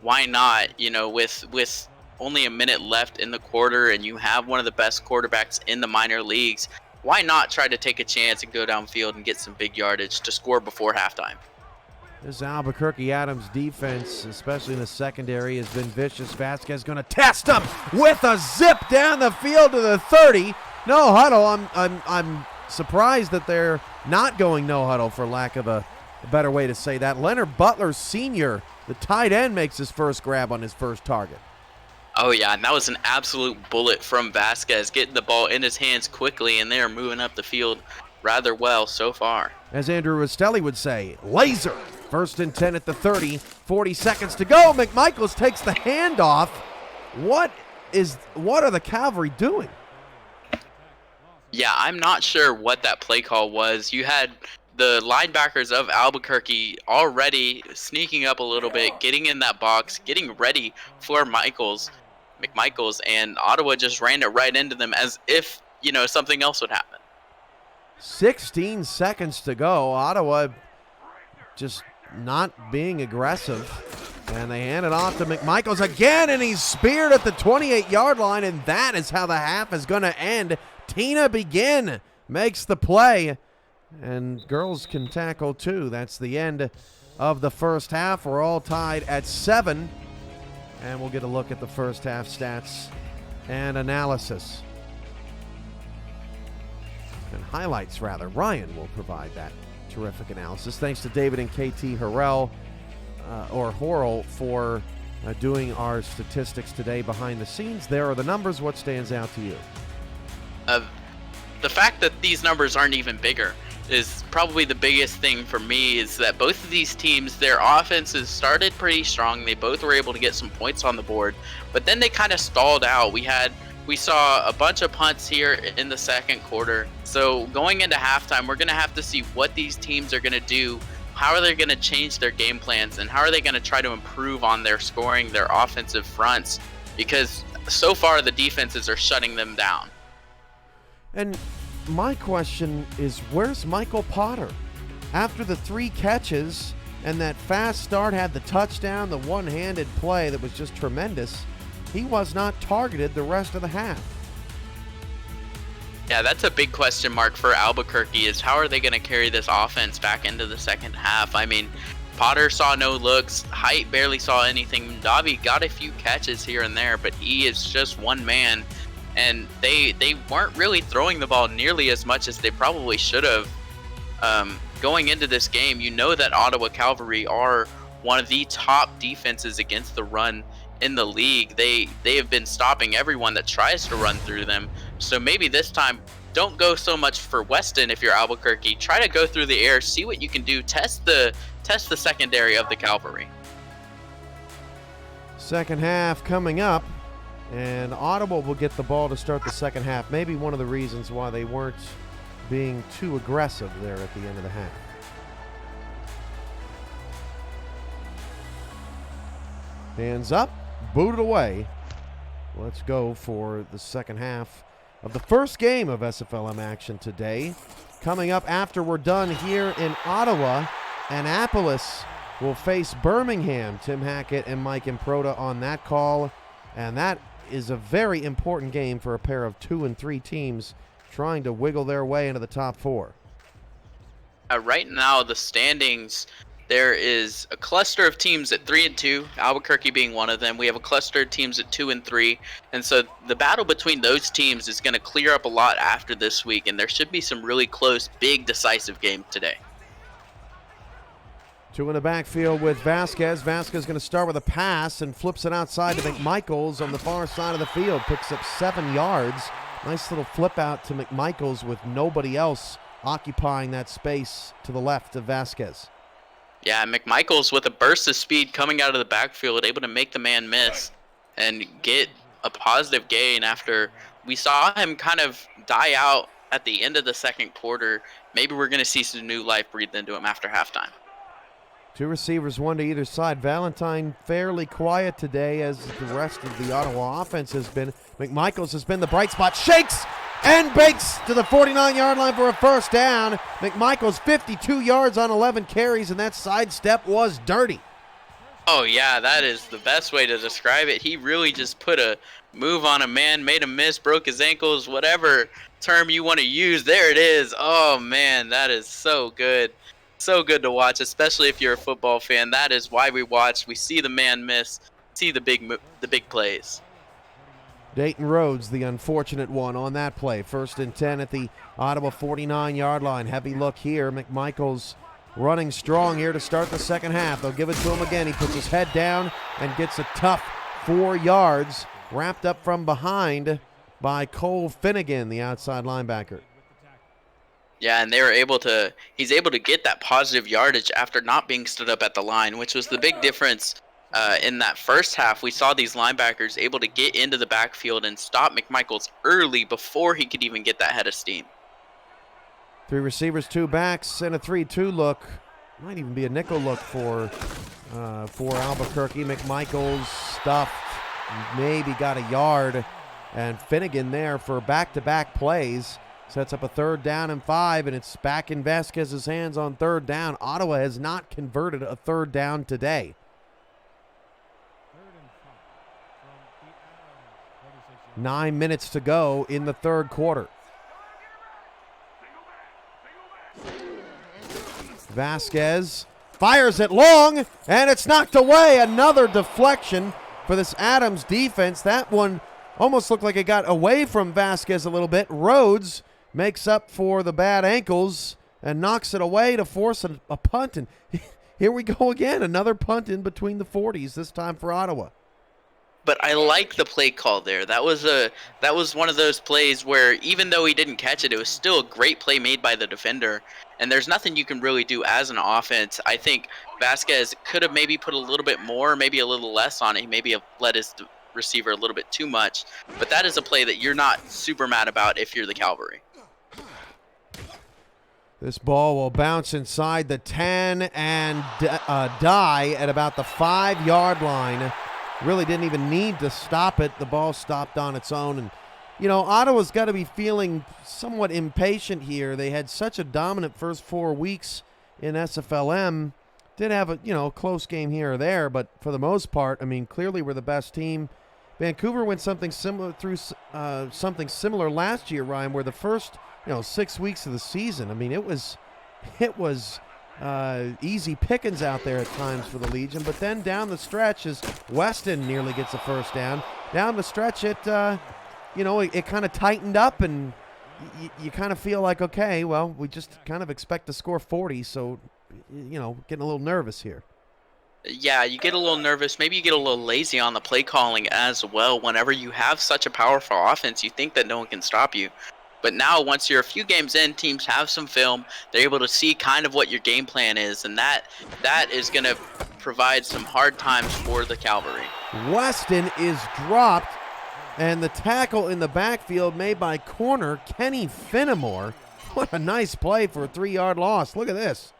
Why not? With only a minute left in the quarter and you have one of the best quarterbacks in the minor leagues, why not try to take a chance and go downfield and get some big yardage to score before halftime? This Albuquerque Adams defense, especially in the secondary, has been vicious. Vasquez going to test him with a zip down the field to the 30. No huddle. I'm surprised that they're not going no huddle, for lack of a better way to say that. Leonard Butler Sr., the tight end, makes his first grab on his first target. Oh, yeah, and that was an absolute bullet from Vasquez, getting the ball in his hands quickly, and they're moving up the field rather well so far. As Andrew Rostelli would say, laser. 1st and 10 at the 30, 40 seconds to go. McMichaels takes the handoff. What are the Cavalry doing? Yeah, I'm not sure what that play call was. You had the linebackers of Albuquerque already sneaking up a little bit, getting in that box, getting ready for McMichaels, and Ottawa just ran it right into them as if, something else would happen. 16 seconds to go. Ottawa just not being aggressive, and they hand it off to McMichaels again, and he's speared at the 28-yard line, and that is how the half is going to end. Tina Begin makes the play, and girls can tackle too. That's the end of the first half. We're all tied at 7, and we'll get a look at the first half stats and analysis. And highlights, rather. Ryan will provide that terrific analysis. Thanks to David and KT Horrell for doing our statistics today behind the scenes. There are the numbers. What stands out to you? The fact that these numbers aren't even bigger is probably the biggest thing for me, is that both of these teams, their offenses started pretty strong. They both were able to get some points on the board, but then they kind of stalled out. We saw a bunch of punts here in the second quarter. So going into halftime, we're going to have to see what these teams are going to do. How are they going to change their game plans, and how are they going to try to improve on their scoring, their offensive fronts? Because so far the defenses are shutting them down. And my question is, where's Michael Potter? After the 3 catches and that fast start, had the touchdown, the one-handed play that was just tremendous, he was not targeted the rest of the half. Yeah, that's a big question mark for Albuquerque, is how are they going to carry this offense back into the second half? I mean, Potter saw no looks. Height barely saw anything. Davi got a few catches here and there, but he is just one man, and they weren't really throwing the ball nearly as much as they probably should have. Going into this game, that Ottawa Cavalry are one of the top defenses against the run in the league. They have been stopping everyone that tries to run through them. So maybe this time, don't go so much for Weston if you're Albuquerque. Try to go through the air, see what you can do. Test the secondary of the Cavalry. Second half coming up, and Ottawa will get the ball to start the second half. Maybe one of the reasons why they weren't being too aggressive there at the end of the half. Hands up, booted away. Let's go for the second half of the first game of SFLm action today. Coming up after we're done here in Ottawa, Annapolis will face Birmingham. Tim Hackett and Mike Improta on that call, and that is a very important game for a pair of 2 and 3 teams trying to wiggle their way into the top 4. Right now, the standings, there is a cluster of teams at 3 and 2, Albuquerque being one of them. We have a cluster of teams at 2 and 3, and so the battle between those teams is going to clear up a lot after this week, and there should be some really close, big, decisive games today. 2 in the backfield with Vasquez. Vasquez going to start with a pass and flips it outside to McMichaels on the far side of the field. Picks up 7 yards. Nice little flip out to McMichaels with nobody else occupying that space to the left of Vasquez. Yeah, McMichaels with a burst of speed coming out of the backfield, able to make the man miss and get a positive gain after we saw him kind of die out at the end of the second quarter. Maybe we're going to see some new life breathed into him after halftime. Two receivers, one to either side. Valentine fairly quiet today, as the rest of the Ottawa offense has been. McMichaels has been the bright spot. Shakes and bakes to the 49-yard line for a first down. McMichaels 52 yards on 11 carries, and that sidestep was dirty. Oh, yeah, that is the best way to describe it. He really just put a move on a man, made him miss, broke his ankles, whatever term you want to use. There it is. Oh, man, that is so good. So good to watch, especially if you're a football fan. That is why we watch. We see the man miss, see the big plays. Dayton Rhodes, the unfortunate one on that play. 1st and 10 at the Ottawa 49-yard line. Heavy look here. McMichaels running strong here to start the second half. They'll give it to him again. He puts his head down and gets a tough 4 yards, wrapped up from behind by Cole Finnegan, the outside linebacker. Yeah, and he's able to get that positive yardage after not being stood up at the line, which was the big difference in that first half. We saw these linebackers able to get into the backfield and stop McMichaels early before he could even get that head of steam. 3 receivers, 2 backs, and a 3-2 look. Might even be a nickel look for Albuquerque. McMichaels stuffed, maybe got a yard, and Finnegan there for back-to-back plays. Sets up a 3rd down and 5, and it's back in Vasquez's hands on 3rd down. Ottawa has not converted a 3rd down today. 9 minutes to go in the 3rd quarter. Vasquez fires it long, and it's knocked away. Another deflection for this Adams defense. That one almost looked like it got away from Vasquez a little bit. Rhodes makes up for the bad ankles and knocks it away to force a punt. And here we go again, another punt in between the 40s, this time for Ottawa. But I like the play call there. That was one of those plays where even though he didn't catch it, it was still a great play made by the defender. And there's nothing you can really do as an offense. I think Vasquez could have maybe put a little bit more, maybe a little less on it. He maybe have let his receiver a little bit too much. But that is a play that you're not super mad about if you're the Cavalry. This ball will bounce inside the 10 and die at about the 5-yard line. Really didn't even need to stop it. The ball stopped on its own. And, you know, Ottawa's got to be feeling somewhat impatient here. They had such a dominant first 4 weeks in SFLm. Did have a, close game here or there, but for the most part, I mean, clearly we're the best team. Vancouver went something similar through something similar last year, Ryan, where the first 6 weeks of the season, I mean, it was easy pickings out there at times for the Legion, but then down the stretch, as Weston nearly gets a first down, down the stretch it kind of tightened up, and you kind of feel like, okay, well, we just kind of expect to score 40, so getting a little nervous here. Yeah, you get a little nervous. Maybe you get a little lazy on the play calling as well. Whenever you have such a powerful offense, you think that no one can stop you. But now, once you're a few games in, teams have some film. They're able to see kind of what your game plan is, and that is going to provide some hard times for the Cavalry. Weston is dropped, and the tackle in the backfield made by corner Kenny Finnemore. What a nice play for a 3-yard loss. Look at this.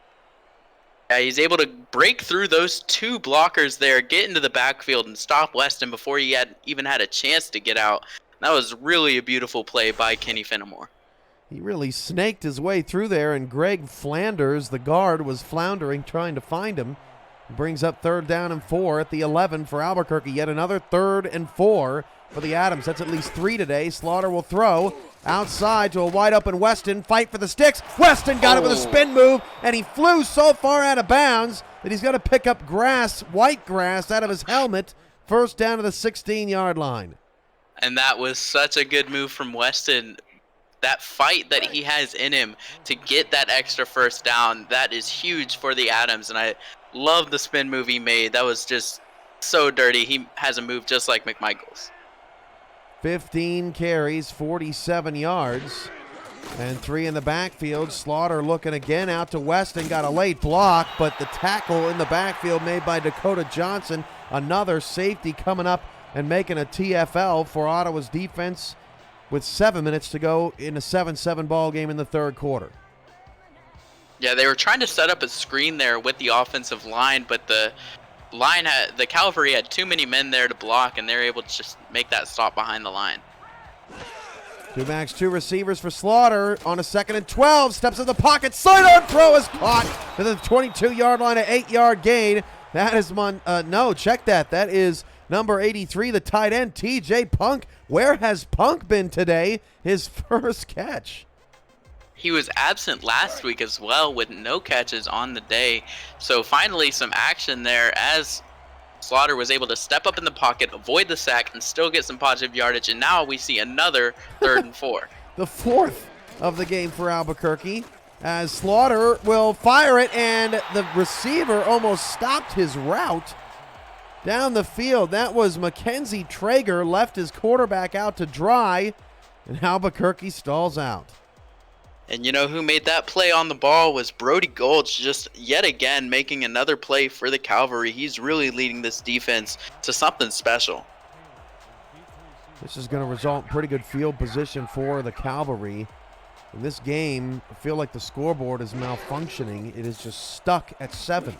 Yeah, he's able to break through those 2 blockers there, get into the backfield, and stop Weston before he even had a chance to get out. That was really a beautiful play by Kenny Finnemore. He really snaked his way through there, and Greg Flanders, the guard, was floundering trying to find him. Brings up 3rd down and 4 at the 11 for Albuquerque. Yet another 3rd and 4 for the Adams. That's at least 3 today. Slaughter will throw outside to a wide-open Weston. Fight for the sticks. Weston got it with a spin move, and he flew so far out of bounds that he's going to pick up grass, white grass, out of his helmet. First down to the 16-yard line. And that was such a good move from Weston. That fight that he has in him to get that extra first down, that is huge for the Adams. And I love the spin move he made. That was just so dirty. He has a move just like McMichaels. 15 carries, 47 yards. And 3 in the backfield. Slaughter looking again out to Weston. Got a late block, but the tackle in the backfield made by Dakota Johnson. Another safety coming up and making a TFL for Ottawa's defense with 7 minutes to go in a 7-7 ball game in the third quarter. Yeah, they were trying to set up a screen there with the offensive line, but the cavalry had too many men there to block, and they're able to just make that stop behind the line. 2 backs, 2 receivers for Slaughter on a 2nd and 12. Steps in the pocket. Sidearm throw is caught to the 22-yard line, an 8-yard gain. That is no, check that. That is number 83, the tight end, TJ Punk. Where has Punk been today? His first catch. He was absent last week as well with no catches on the day. So finally some action there as Slaughter was able to step up in the pocket, avoid the sack, and still get some positive yardage. And now we see another 3rd and 4. The 4th of the game for Albuquerque, as Slaughter will fire it, and the receiver almost stopped his route down the field. That was Mackenzie Traeger, left his quarterback out to dry, and Albuquerque stalls out. And you know who made that play on the ball was Brody Gulch, just yet again making another play for the Cavalry. He's really leading this defense to something special. This is going to result in pretty good field position for the Cavalry. In this game, I feel like the scoreboard is malfunctioning. It is just stuck at 7.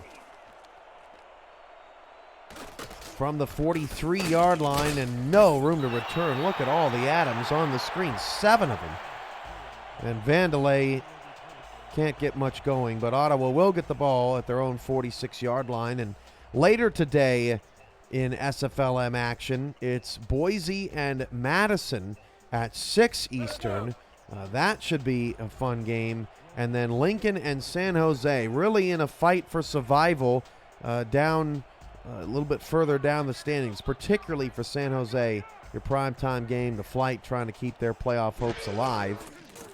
From the 43-yard line and no room to return. Look at all the Adams on the screen, 7 of them. And Vandelay can't get much going, but Ottawa will get the ball at their own 46-yard line. And later today in SFLm action, it's Boise and Madison at 6 Eastern. That should be a fun game. And then Lincoln and San Jose really in a fight for survival down a little bit further down the standings, particularly for San Jose, your primetime game, the flight trying to keep their playoff hopes alive.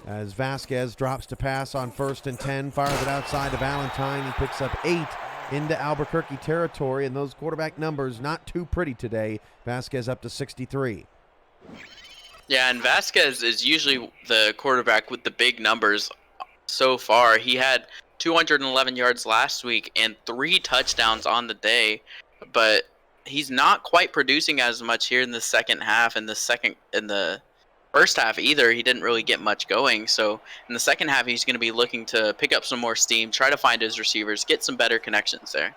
As Vasquez drops to pass on 1st and 10, fires it outside to Valentine. He picks up 8 into Albuquerque territory, and those quarterback numbers not too pretty today. Vasquez up to 63. Yeah, and Vasquez is usually the quarterback with the big numbers so far. He had 211 yards last week and 3 touchdowns on the day, but he's not quite producing as much here in the second half. In the first half either, he didn't really get much going. So in the second half, he's going to be looking to pick up some more steam, try to find his receivers, get some better connections there.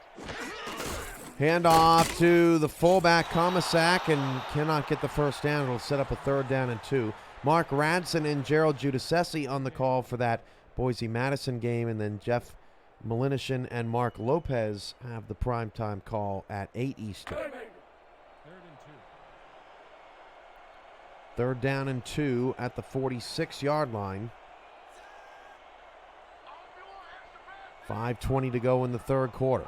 Handoff to the fullback, Comisac, and cannot get the first down. It'll set up a 3rd down and 2. Mark Radson and Gerald Giudice on the call for that Boise-Madison game, and then Jeff Malinishin and Mark Lopez have the primetime call at 8 Eastern. 3rd down and 2 at the 46-yard line. 5:20 to go in the third quarter.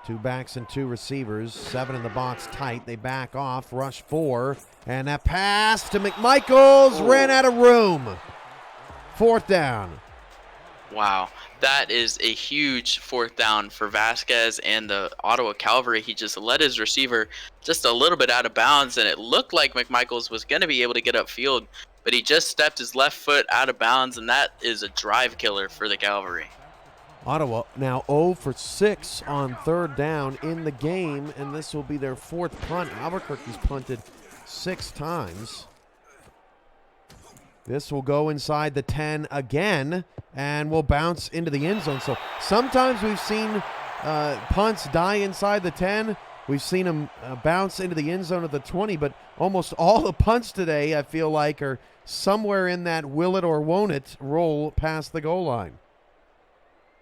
2 backs and 2 receivers. 7 in the box tight. They back off. Rush 4. And that pass to McMichaels ran out of room. 4th down. Wow. That is a huge 4th down for Vasquez and the Ottawa Cavalry. He just led his receiver just a little bit out of bounds, and it looked like McMichaels was going to be able to get upfield, but he just stepped his left foot out of bounds, and that is a drive killer for the Cavalry. Ottawa now 0 for 6 on 3rd down in the game, and this will be their 4th punt. Albuquerque's punted 6 times. This will go inside the 10 again and will bounce into the end zone. So sometimes we've seen punts die inside the 10. We've seen them bounce into the end zone at the 20, but almost all the punts today, I feel like, are somewhere in that will it or won't it roll past the goal line.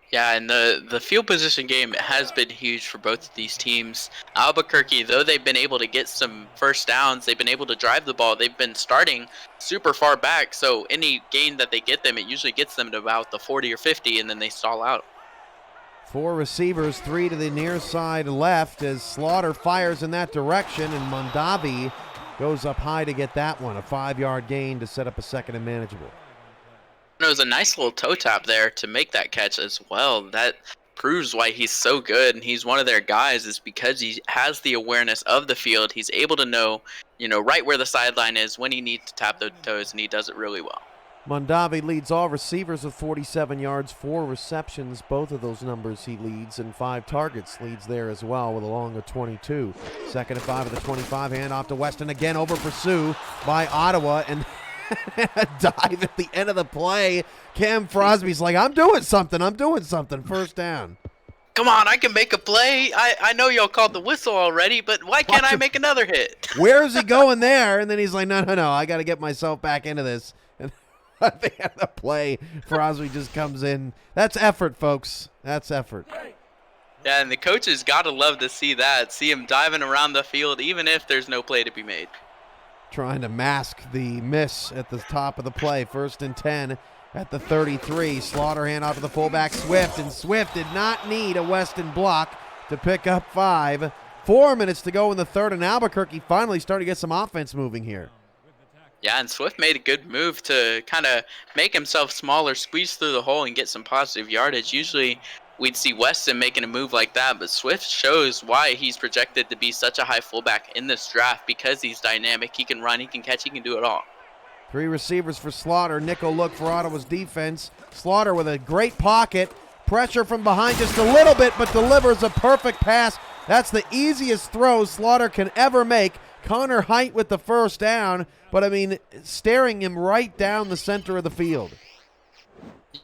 Yeah, and the field position game has been huge for both of these teams. Albuquerque, though they've been able to get some first downs, they've been able to drive the ball. They've been starting super far back, so any gain that they get them, it usually gets them to about the 40 or 50, and then they stall out. 4 receivers, 3 to the near side left as Slaughter fires in that direction, and Mondavi goes up high to get that one. A 5-yard gain to set up a 2nd and manageable. It was a nice little toe tap there to make that catch as well. That proves why he's so good, and he's one of their guys, is because he has the awareness of the field. He's able to know, right where the sideline is when he needs to tap those toes, and he does it really well. Mondavi leads all receivers with 47 yards, 4 receptions. Both of those numbers he leads, and 5 targets leads there as well with a long of 22. 2nd and 5 at the 25. Handoff to Weston again, over pursue by Ottawa, and a dive at the end of the play. Cam Frosby's like, I'm doing something. First down. Come on, I can make a play. I know y'all called the whistle already, but why can't I make another hit? Where is he going there? And then he's like, no, I got to get myself back into this. And at the end of the play, Frosby just comes in. That's effort, folks. That's effort. Yeah, and the coaches got to love to see that. See him diving around the field, even if there's no play to be made. Trying to mask the miss at the top of the play. 1st and 10 at the 33. Slaughter handoff to the fullback, Swift, and Swift did not need a Weston block to pick up 5. 4 minutes to go in the third, and Albuquerque finally starting to get some offense moving here. Yeah, and Swift made a good move to kind of make himself smaller, squeeze through the hole, and get some positive yardage. Usually we'd see Weston making a move like that, but Swift shows why he's projected to be such a high fullback in this draft, because he's dynamic. He can run, he can catch, he can do it all. 3 receivers for Slaughter. Nickel look for Ottawa's defense. Slaughter with a great pocket. Pressure from behind just a little bit, but delivers a perfect pass. That's the easiest throw Slaughter can ever make. Connor Height with the first down, but I mean, staring him right down the center of the field.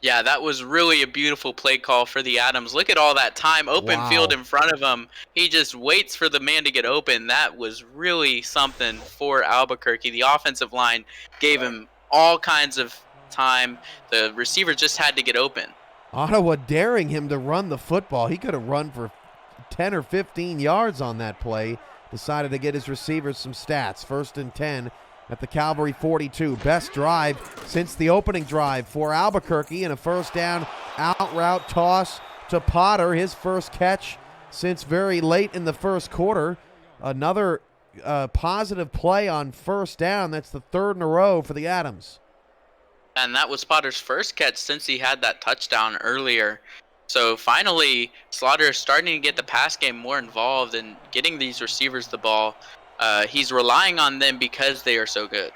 Yeah, that was really a beautiful play call for the Adams. Look at all that time, open field in front of him. He just waits for the man to get open. That was really something for Albuquerque. The offensive line gave him all kinds of time. The receiver just had to get open. Ottawa daring him to run the football. He could have run for 10 or 15 yards on that play. Decided to get his receivers some stats. 1st and 10 at the Cavalry 42. Best drive since the opening drive for Albuquerque, and a first down out route toss to Potter. His first catch since very late in the first quarter. Another positive play on first down. That's the 3rd in a row for the Adams. And that was Potter's first catch since he had that touchdown earlier. So finally, Slaughter is starting to get the pass game more involved and getting these receivers the ball. He's relying on them because they are so good.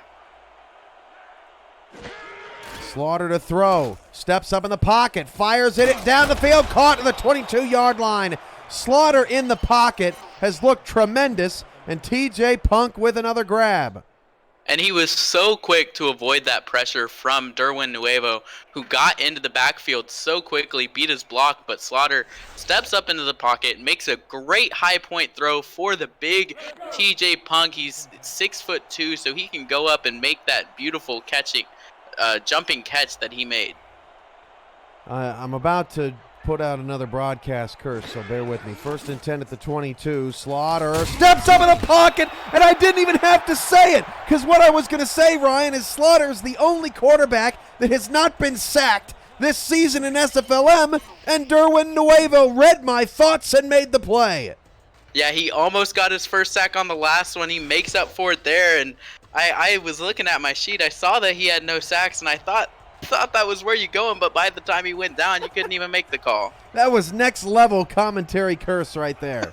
Slaughter to throw. Steps up in the pocket. Fires it down the field. Caught at the 22-yard line. Slaughter in the pocket has looked tremendous. And TJ Punk with another grab. And he was so quick to avoid that pressure from Derwin Nuevo, who got into the backfield so quickly, beat his block, but Slaughter steps up into the pocket, makes a great high point throw for the big TJ Punk. He's 6'2", so he can go up and make that beautiful jumping catch that he made. I'm about to put out another broadcast curse, so bear with me. 1st and 10 at the 22. Slaughter steps up in the pocket, and I didn't even have to say it, because what I was going to say, Ryan, is Slaughter is the only quarterback that has not been sacked this season in SFLm, and Derwin Nuevo read my thoughts and made the play. Yeah, he almost got his first sack on the last one. He makes up for it there, and I was looking at my sheet. I saw that he had no sacks, and I thought that was where you're going, but by the time he went down, you couldn't even make the call. That was next level commentary curse right there.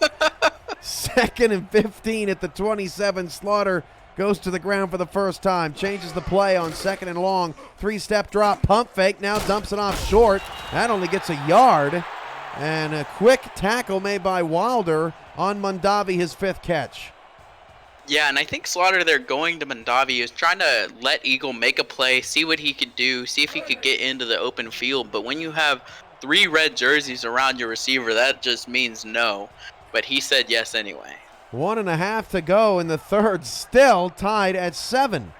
2nd and 15 at the 27. Slaughter goes to the ground for the first time. Changes the play on 2nd and long. 3-step drop, pump fake, now dumps it off short. That only gets a yard. And a quick tackle made by Wilder on Mondavi, his 5th catch. Yeah, and I think Slaughter there going to Mondavi is trying to let Eagle make a play, see what he could do, see if he could get into the open field. But when you have 3 red jerseys around your receiver, that just means no. But he said yes anyway. 1.5 to go in the third, still tied at 7.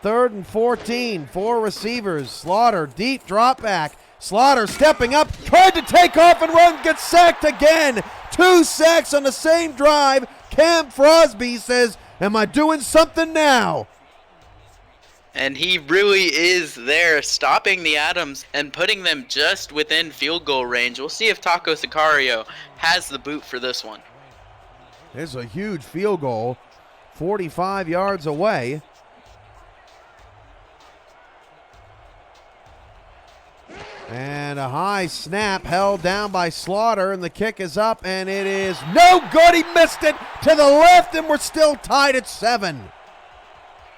3rd and 14, 4 receivers. Slaughter, deep drop back. Slaughter stepping up, tried to take off and run, gets sacked again. 2 sacks on the same drive. Cam Frosby says, am I doing something now? And he really is there, stopping the Adams and putting them just within field goal range. We'll see if Taco Sicario has the boot for this one. There's a huge field goal, 45 yards away. And a high snap held down by Slaughter, and the kick is up, and it is no good. He missed it to the left, and we're still tied at 7.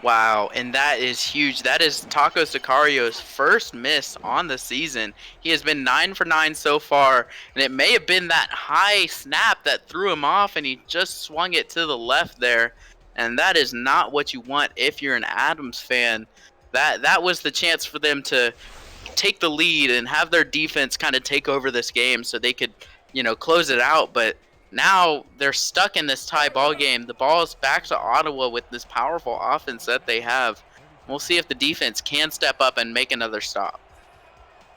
Wow, and that is huge. That is Taco Sicario's first miss on the season. He has been 9 for 9 so far, and it may have been that high snap that threw him off, and he just swung it to the left there. And that is not what you want if you're an Adams fan. That was the chance for them to take the lead and have their defense kind of take over this game so they could, close it out. But now they're stuck in this tie ball game. The ball is back to Ottawa with this powerful offense that they have. We'll see if the defense can step up and make another stop.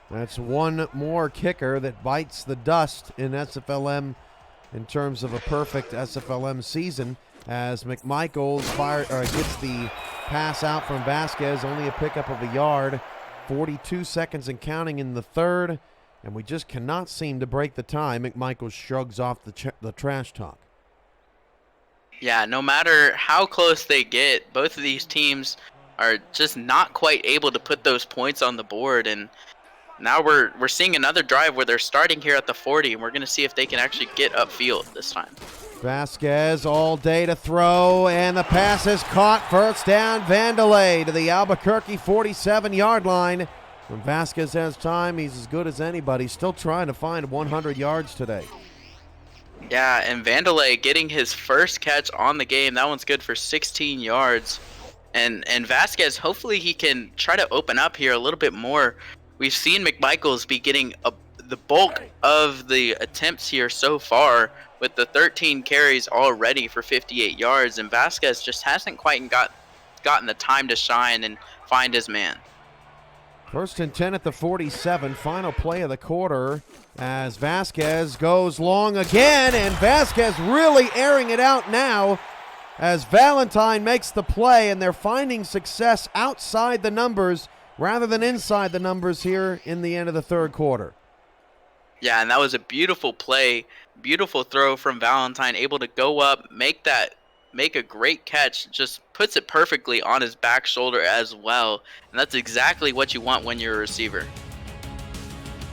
That's one more kicker that bites the dust in SFLm in terms of a perfect SFLm season, as McMichaels gets the pass out from Vasquez, only a pickup of a yard. 42 seconds and counting in the third, and we just cannot seem to break the tie. McMichaels shrugs off the trash talk. Yeah, no matter how close they get, both of these teams are just not quite able to put those points on the board. And now we're seeing another drive where they're starting here at the 40, and we're going to see if they can actually get upfield this time. Vasquez all day to throw, and the pass is caught. First down, Vandelay to the Albuquerque 47-yard line. When Vasquez has time, he's as good as anybody. Still trying to find 100 yards today. Yeah, and Vandelay getting his first catch on the game. That one's good for 16 yards. And Vasquez, hopefully he can try to open up here a little bit more. We've seen McMichaels be getting the bulk of the attempts here so far, with the 13 carries already for 58 yards, and Vasquez just hasn't quite gotten the time to shine and find his man. First and 10 at the 47, final play of the quarter, as Vasquez goes long again, and Vasquez really airing it out now as Valentine makes the play, and they're finding success outside the numbers rather than inside the numbers here in the end of the third quarter. Yeah, and that was a beautiful play, beautiful throw from Valentine, able to go up, make a great catch, just puts it perfectly on his back shoulder as well. And that's exactly what you want when you're a receiver.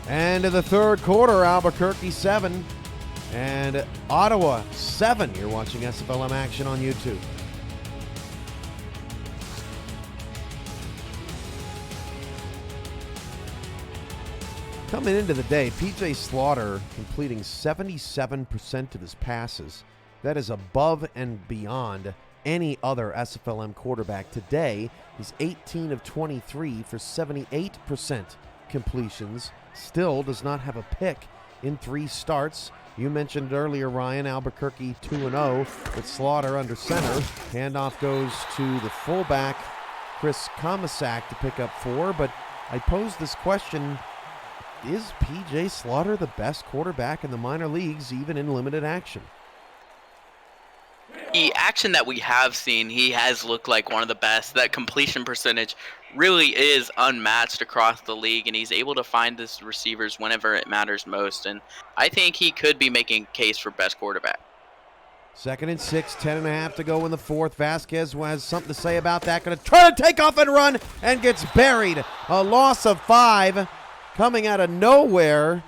And in the third quarter, Albuquerque 7 and Ottawa 7. You're watching SFLm action on YouTube. Coming into the day, P.J. Slaughter completing 77% of his passes. That is above and beyond any other SFLm quarterback. Today, he's 18 of 23 for 78% completions. Still does not have a pick in 3 starts. You mentioned earlier, Ryan, Albuquerque 2-0 with Slaughter under center. Handoff goes to the fullback, Chris Komisak, to pick up 4. But I pose this question: is P.J. Slaughter the best quarterback in the minor leagues, even in limited action? The action that we have seen, he has looked like one of the best. That completion percentage really is unmatched across the league, and he's able to find his receivers whenever it matters most. And I think he could be making a case for best quarterback. 2nd and 6, 10.5 to go in the fourth. Vasquez has something to say about that. Going to try to take off and run, and gets buried. A loss of 5. Coming out of nowhere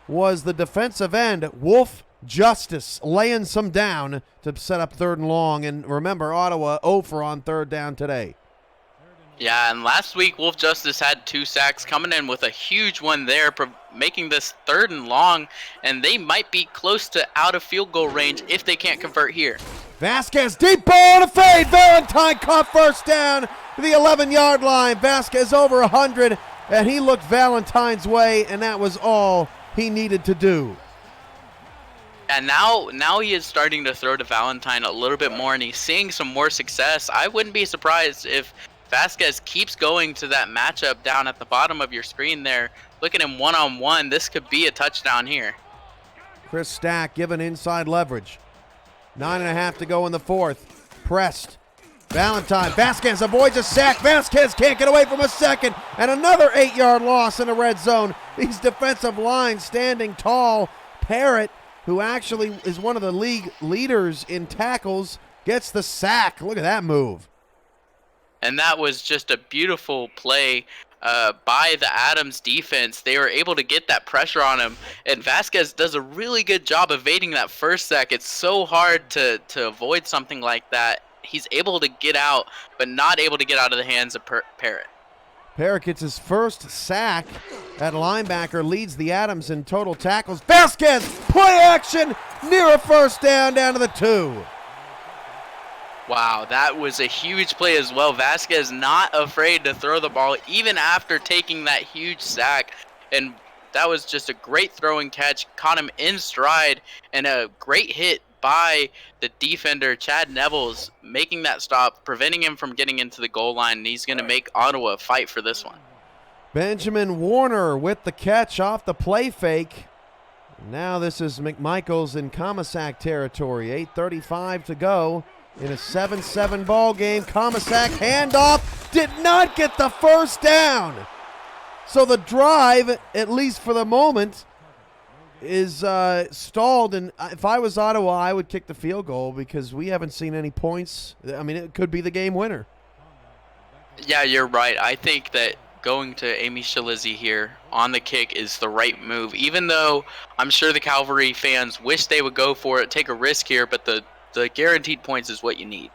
was the defensive end, Wolf Justice, laying some down to set up 3rd and long. And remember, Ottawa 0 for on 3rd down today. Yeah, and last week Wolf Justice had 2 sacks, coming in with a huge one there, making this 3rd and long, and they might be close to out of field goal range if they can't convert here. Vasquez, deep ball to fade. Valentine caught first down to the 11-yard line. Vasquez over 100. And he looked Valentine's way, and that was all he needed to do. And now he is starting to throw to Valentine a little bit more, and he's seeing some more success. I wouldn't be surprised if Vasquez keeps going to that matchup down at the bottom of your screen there. Look at him one-on-one. This could be a touchdown here. Chris Stack given inside leverage. 9.5 to go in the fourth. Pressed. Valentine, Vasquez avoids a sack. Vasquez can't get away from a second. And another 8-yard loss in the red zone. These defensive lines standing tall. Parrott, who actually is one of the league leaders in tackles, gets the sack. Look at that move. And that was just a beautiful play by the Adams defense. They were able to get that pressure on him. And Vasquez does a really good job evading that first sack. It's so hard to avoid something like that he's able to get out, but not able to get out of the hands of Parrott. Parrott gets his first sack at linebacker, leads the Adams in total tackles. Vasquez, play action, near a first down to the 2. Wow, that was a huge play as well. Vasquez not afraid to throw the ball even after taking that huge sack. And that was just a great throwing catch. Caught him in stride, and a great hit by the defender, Chad Nevels, making that stop, preventing him from getting into the goal line. And he's going to make Ottawa fight for this one. Benjamin Warner with the catch off the play fake. Now this is McMichaels in Comisac territory. 8:35 to go in a 7-7 ball game. Comisac handoff, did not get the first down. So the drive, at least for the moment, is stalled. And if I was Ottawa, I would kick the field goal because we haven't seen any points. I mean, it could be the game winner. Yeah, you're right. I think that going to Amy Shalizzi here on the kick is the right move, even though I'm sure the Cavalry fans wish they would go for it, take a risk here, but the guaranteed points is what you need.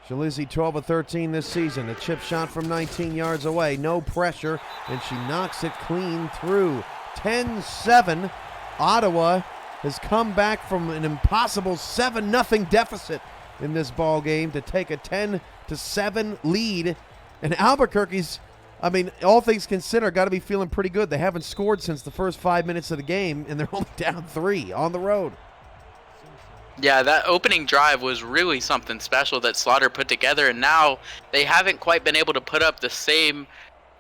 Shalizzi 12 of 13 this season. A chip shot from 19 yards away. No pressure, and she knocks it clean through. 10-7. Ottawa has come back from an impossible 7-0 deficit in this ball game to take a 10-7 lead. And Albuquerque's, I mean, all things considered, got to be feeling pretty good. They haven't scored since the first 5 minutes of the game, and they're only down 3 on the road. Yeah, that opening drive was really something special that Slaughter put together, and now they haven't quite been able to put up the same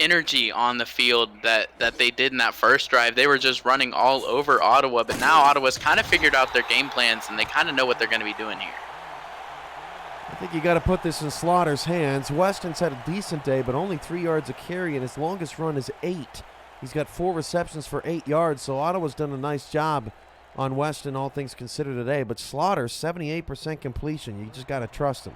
energy on the field that they did in that first drive. They were just running all over Ottawa, but now Ottawa's kind of figured out their game plans, and they kind of know what they're going to be doing here. I think you got to put this in Slaughter's hands. Weston's had a decent day, but only 3 yards a carry, and his longest run is 8. He's got 4 receptions for 8 yards, so Ottawa's done a nice job on Weston, all things considered today. But Slaughter, 78% completion. You just got to trust him.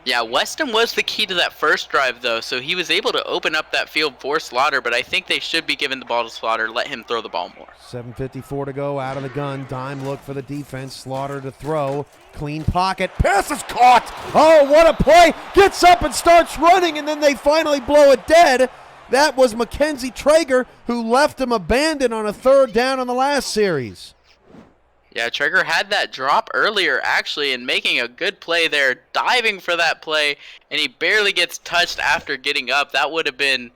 Yeah, Weston was the key to that first drive, though, so he was able to open up that field for Slaughter, but I think they should be giving the ball to Slaughter, let him throw the ball more. 7:54 to go, out of the gun. Dime look for the defense. Slaughter to throw. Clean pocket. Pass is caught. Oh, what a play. Gets up and starts running, and then they finally blow it dead. That was Mackenzie Traeger, who left him abandoned on a 3rd down on the last series. Yeah, Traeger had that drop earlier, actually, and making a good play there, diving for that play, and he barely gets touched after getting up. That would have been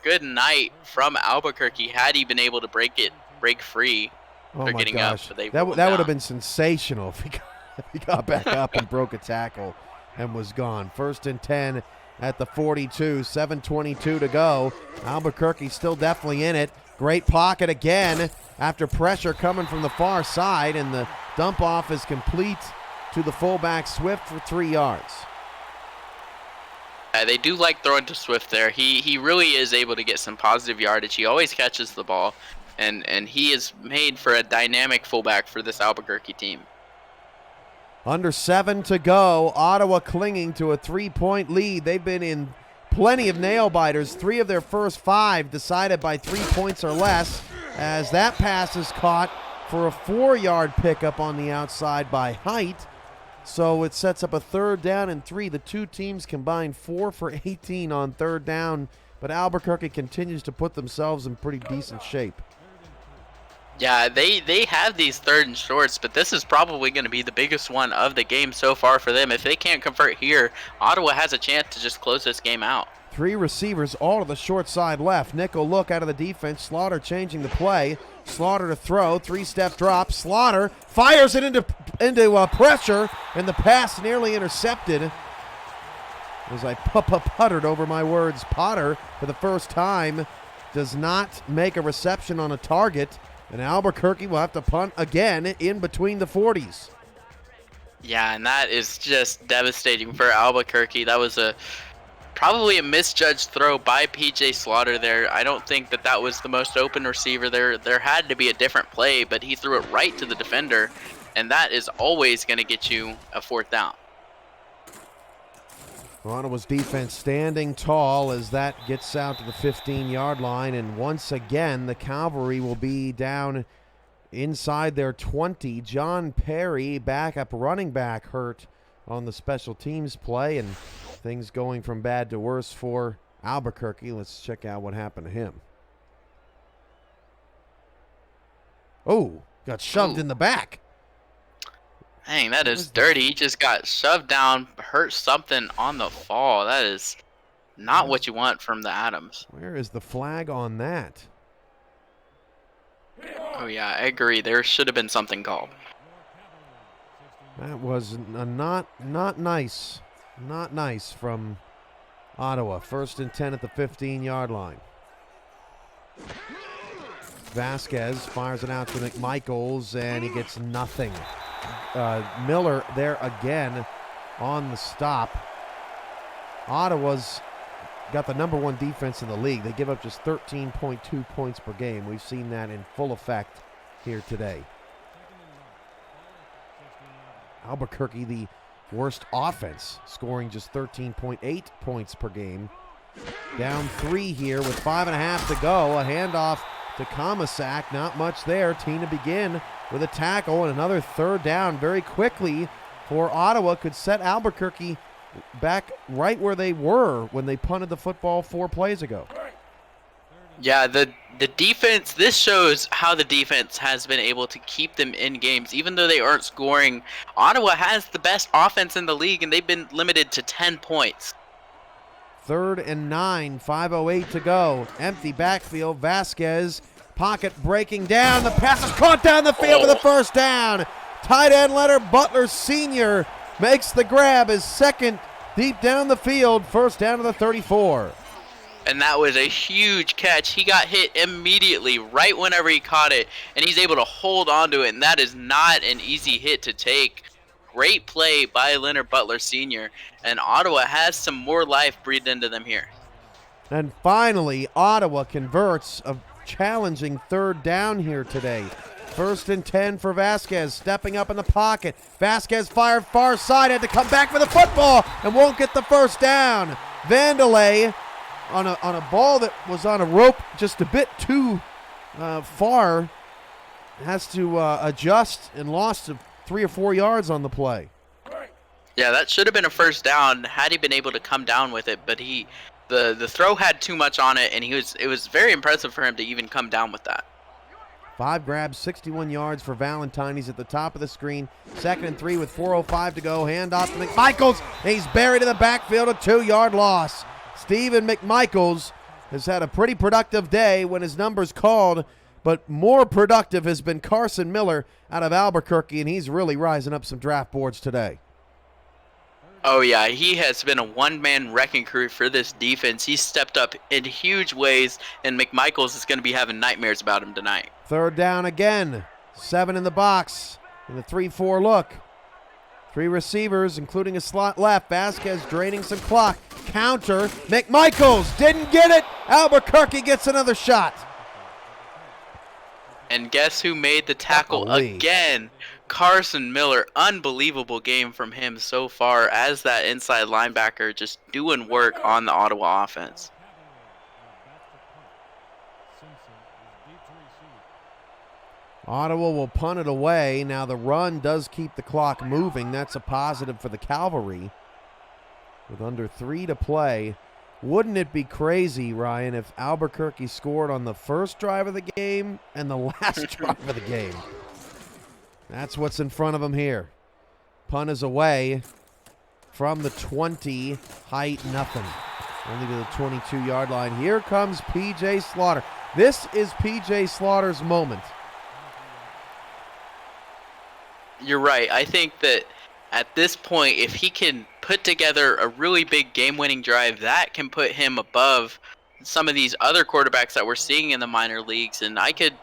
good night from Albuquerque had he been able to break free for getting up. But that would have been sensational if he got back up and broke a tackle and was gone. 1st and 10 at the 42, 7:22 to go. Albuquerque still definitely in it. Great pocket again after pressure coming from the far side, and the dump off is complete to the fullback Swift for 3 yards. They do like throwing to Swift there. He really is able to get some positive yardage. He always catches the ball, and he is made for a dynamic fullback for this Albuquerque team. Under 7 to go. Ottawa clinging to a 3-point lead. They've been in plenty of nail-biters. 3 of their first 5 decided by 3 points or less, as that pass is caught for a 4-yard pickup on the outside by Height. So it sets up a 3rd down and 3. The two teams combined 4 for 18 on 3rd down, but Albuquerque continues to put themselves in pretty decent shape. Yeah, they have these 3rd and shorts, but this is probably going to be the biggest one of the game so far for them. If they can't convert here, Ottawa has a chance to just close this game out. 3 receivers, all to the short side left. Nickel look out of the defense. Slaughter changing the play. Slaughter to throw. 3-step drop. Slaughter fires it into pressure, and the pass nearly intercepted. As I puttered over my words, Potter, for the first time, does not make a reception on a target. And Albuquerque will have to punt again in between the 40s. Yeah, and that is just devastating for Albuquerque. That was probably a misjudged throw by P.J. Slaughter there. I don't think that was the most open receiver there. There had to be a different play, but he threw it right to the defender, and that is always going to get you a 4th down. Ottawa's defense standing tall as that gets out to the 15-yard line, and once again the Cavalry will be down inside their 20. John Perry, backup running back, hurt on the special teams play, and things going from bad to worse for Albuquerque. Let's check out what happened to him. Oh, got shoved in the back. Dang, that is dirty. He just got shoved down, hurt something on the fall. That is not what you want from the Adams. Where is the flag on that? Oh, yeah, I agree. There should have been something called. That was not nice. Not nice from Ottawa. 1st and 10 at the 15-yard line. Vasquez fires it out to McMichaels, and he gets nothing. Miller there again on the stop. Ottawa's got the #1 defense in the league. They give up just 13.2 points per game. We've seen that in full effect here today. Albuquerque, the worst offense, scoring just 13.8 points per game. Down 3 here with 5.5 to go. A handoff to Comisac. Not much there. Tina Begin with a tackle and another 3rd down very quickly for Ottawa. Could set Albuquerque back right where they were when they punted the football 4 plays ago. Yeah, the defense, this shows how the defense has been able to keep them in games. Even though they aren't scoring, Ottawa has the best offense in the league, and they've been limited to 10 points. 3rd and 9, 5:08 to go. Empty backfield. Vasquez, pocket breaking down. The pass is caught down the field with a 1st down. Tight end Leonard Butler Sr. makes the grab, his 2nd deep down the field. 1st down to the 34. And that was a huge catch. He got hit immediately right whenever he caught it, and he's able to hold on to it, and that is not an easy hit to take. Great play by Leonard Butler Sr., and Ottawa has some more life breathed into them here. And finally, Ottawa converts a challenging 3rd down here today. 1st and 10 for Vasquez, stepping up in the pocket. Vasquez fired far side, had to come back for the football, and won't get the 1st down. Vandelay on a ball that was on a rope just a bit too far, has to adjust and lost 3 or 4 yards on the play. Yeah, that should have been a 1st down had he been able to come down with it, but the throw had too much on it, and it was very impressive for him to even come down with that. 5 grabs, 61 yards for Valentine. He's at the top of the screen. 2nd and 3 with 4:05 to go. Handoff to McMichaels. He's buried in the backfield, a 2-yard loss. Stephen McMichaels has had a pretty productive day when his number's called, but more productive has been Carson Miller out of Albuquerque, and he's really rising up some draft boards today. Oh, yeah, he has been a one-man wrecking crew for this defense. He's stepped up in huge ways, and McMichaels is going to be having nightmares about him tonight. 3rd down again. 7 in the box in the 3-4 look. 3 receivers, including a slot left. Vasquez draining some clock. Counter. McMichaels didn't get it. Albuquerque gets another shot. And guess who made the tackle again? Carson Miller. Unbelievable game from him so far as that inside linebacker, just doing work on the Ottawa offense. Ottawa will punt it away. Now the run does keep the clock moving. That's a positive for the Cavalry. With under 3 to play. Wouldn't it be crazy, Ryan, if Albuquerque scored on the first drive of the game and the last drive of the game? That's what's in front of them here. Punt is away from the 20. Height, nothing. Only to the 22-yard line. Here comes P.J. Slaughter. This is P.J. Slaughter's moment. You're right. I think that at this point, if he can put together a really big game-winning drive, that can put him above some of these other quarterbacks that we're seeing in the minor leagues. And I could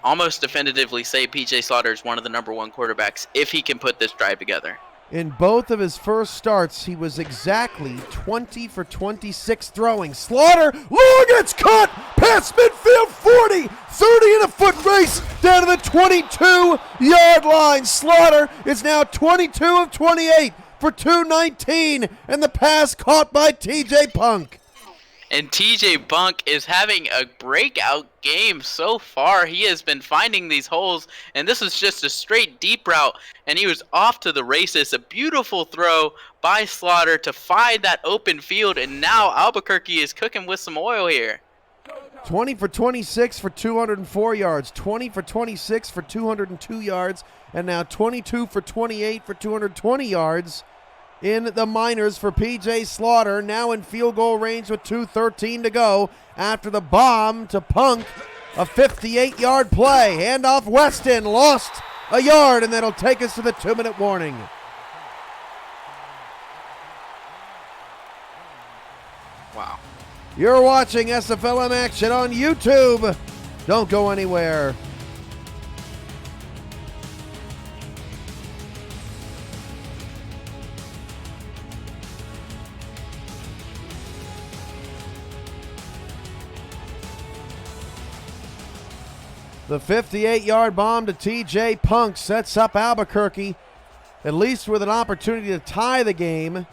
almost definitively say P.J. Slaughter is one of the #1 quarterbacks if he can put this drive together. In both of his first starts, he was exactly 20 for 26 throwing. Slaughter, long, it's caught, past midfield, 40, 30 in a foot race, down to the 22-yard line. Slaughter is now 22 of 28 for 219, and the pass caught by T.J. Punk. And TJ Bunk is having a breakout game so far. He has been finding these holes, and this was just a straight deep route, and he was off to the races. A beautiful throw by Slaughter to find that open field, and now Albuquerque is cooking with some oil here. 20 for 26 for 204 yards, 20 for 26 for 202 yards, and now 22 for 28 for 220 yards in the minors for P.J. Slaughter, now in field goal range with 2:13 to go after the bomb to Punk, a 58-yard play. Handoff Weston, lost a yard, and that'll take us to the 2-minute warning. Wow. You're watching SFLm action on YouTube. Don't go anywhere. The 58-yard bomb to TJ Punk sets up Albuquerque, at least with an opportunity to tie the game.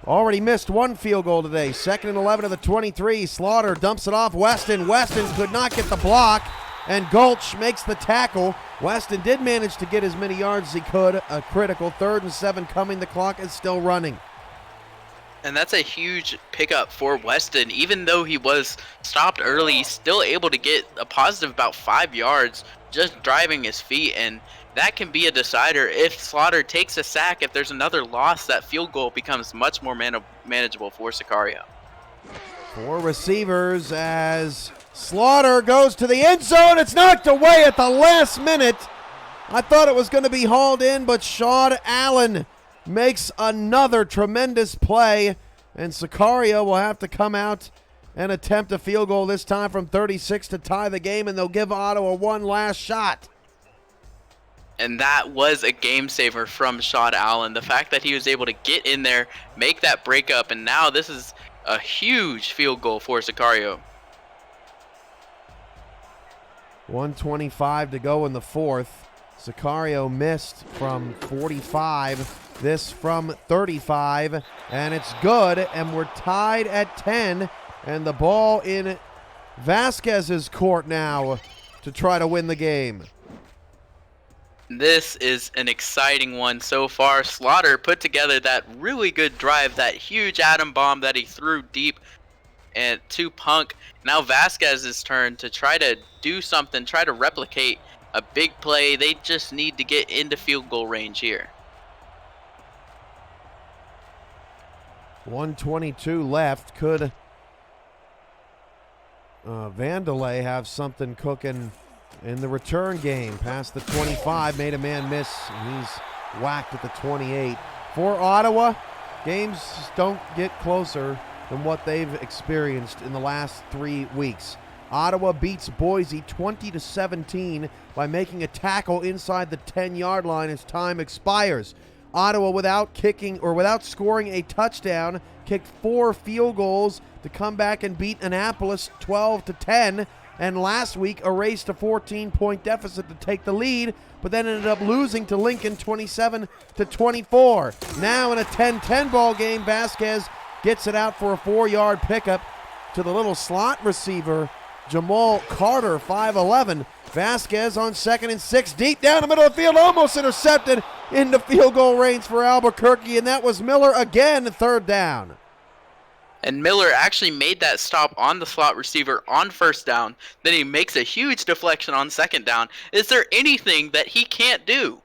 Already missed one field goal today. 2nd and 11 of the 23. Slaughter dumps it off Weston. Weston could not get the block, and Gulch makes the tackle. Weston did manage to get as many yards as he could. A critical 3rd and 7 coming. The clock is still running. And that's a huge pickup for Weston. Even though he was stopped early, he's still able to get a positive about 5 yards just driving his feet. And that can be a decider. If Slaughter takes a sack, if there's another loss, that field goal becomes much more manageable for Sicario. 4 receivers as Slaughter goes to the end zone. It's knocked away at the last minute. I thought it was going to be hauled in, but Sean Allen makes another tremendous play, and Sicario will have to come out and attempt a field goal, this time from 36 to tie the game, and they'll give Ottawa one last shot. And that was a game saver from Sean Allen. The fact that he was able to get in there, make that breakup, and now this is a huge field goal for Sicario. 1:25 to go in the 4th. Sicario missed from 45. This from 35, and it's good, and we're tied at 10, and the ball in Vasquez's court now to try to win the game. This is an exciting one so far. Slaughter put together that really good drive, that huge atom bomb that he threw deep and to Punk. Now Vasquez's turn to try to do something, try to replicate a big play. They just need to get into field goal range here. 1:22 left. Could Vandelay have something cooking in the return game? Past the 25, made a man miss. He's whacked at the 28. For Ottawa, games don't get closer than what they've experienced in the last 3 weeks. Ottawa beats Boise 20-17 by making a tackle inside the 10-yard line as time expires. Ottawa, without scoring a touchdown, kicked 4 field goals to come back and beat Annapolis 12-10, and last week erased a 14-point deficit to take the lead, but then ended up losing to Lincoln 27-24. Now in a 10-10 ball game, Vasquez gets it out for a 4-yard pickup to the little slot receiver, Jamal Carter, 5'11". Vasquez on 2nd and 6, deep down the middle of the field, almost intercepted into field goal range for Albuquerque, and that was Miller again, 3rd down. And Miller actually made that stop on the slot receiver on 1st down. Then he makes a huge deflection on 2nd down. Is there anything that he can't do?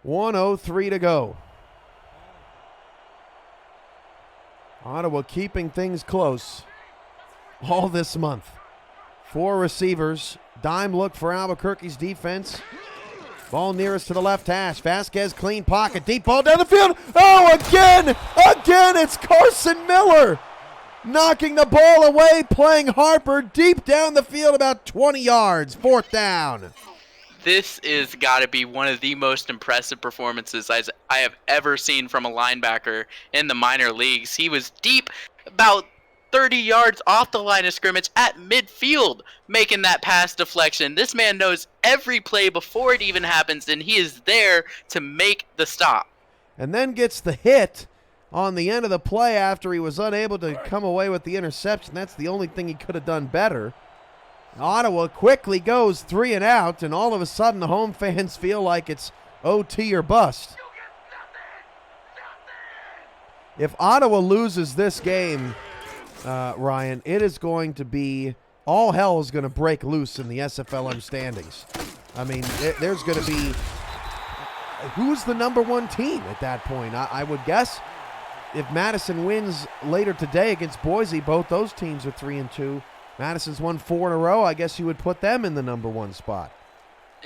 1:03 to go. Ottawa keeping things close all this month. 4 receivers. Dime look for Albuquerque's defense. Ball nearest to the left hash. Vasquez, clean pocket. Deep ball down the field. Oh, again! Again, it's Carson Miller knocking the ball away, playing Harper deep down the field about 20 yards. 4th down. This is got to be one of the most impressive performances I have ever seen from a linebacker in the minor leagues. He was deep, about 30 yards off the line of scrimmage at midfield, making that pass deflection. This man knows every play before it even happens, and he is there to make the stop. And then gets the hit on the end of the play after he was unable to come away with the interception. That's the only thing he could have done better. Ottawa quickly goes 3 and out, and all of a sudden the home fans feel like it's OT or bust. If Ottawa loses this game, Ryan, it is going to be, all hell is going to break loose in the SFLm standings. I mean, there's going to be, who's the number 1 team at that point? I would guess if Madison wins later today against Boise, both those teams are 3 and 2. Madison's won 4 in a row. I guess you would put them in the number 1 spot.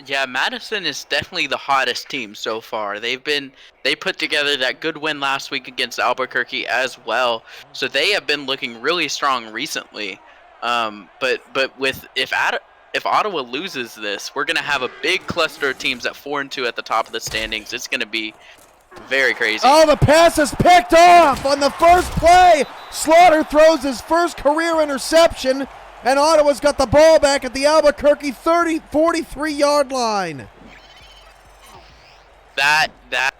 Yeah, Madison is definitely the hottest team so far. They put together that good win last week against Albuquerque as well. So they have been looking really strong recently. But if Ottawa loses this, we're going to have a big cluster of teams at 4 and 2 at the top of the standings. It's going to be very crazy. Oh, the pass is picked off on the first play. Slaughter throws his first career interception, and Ottawa's got the ball back at the Albuquerque 43-yard line. That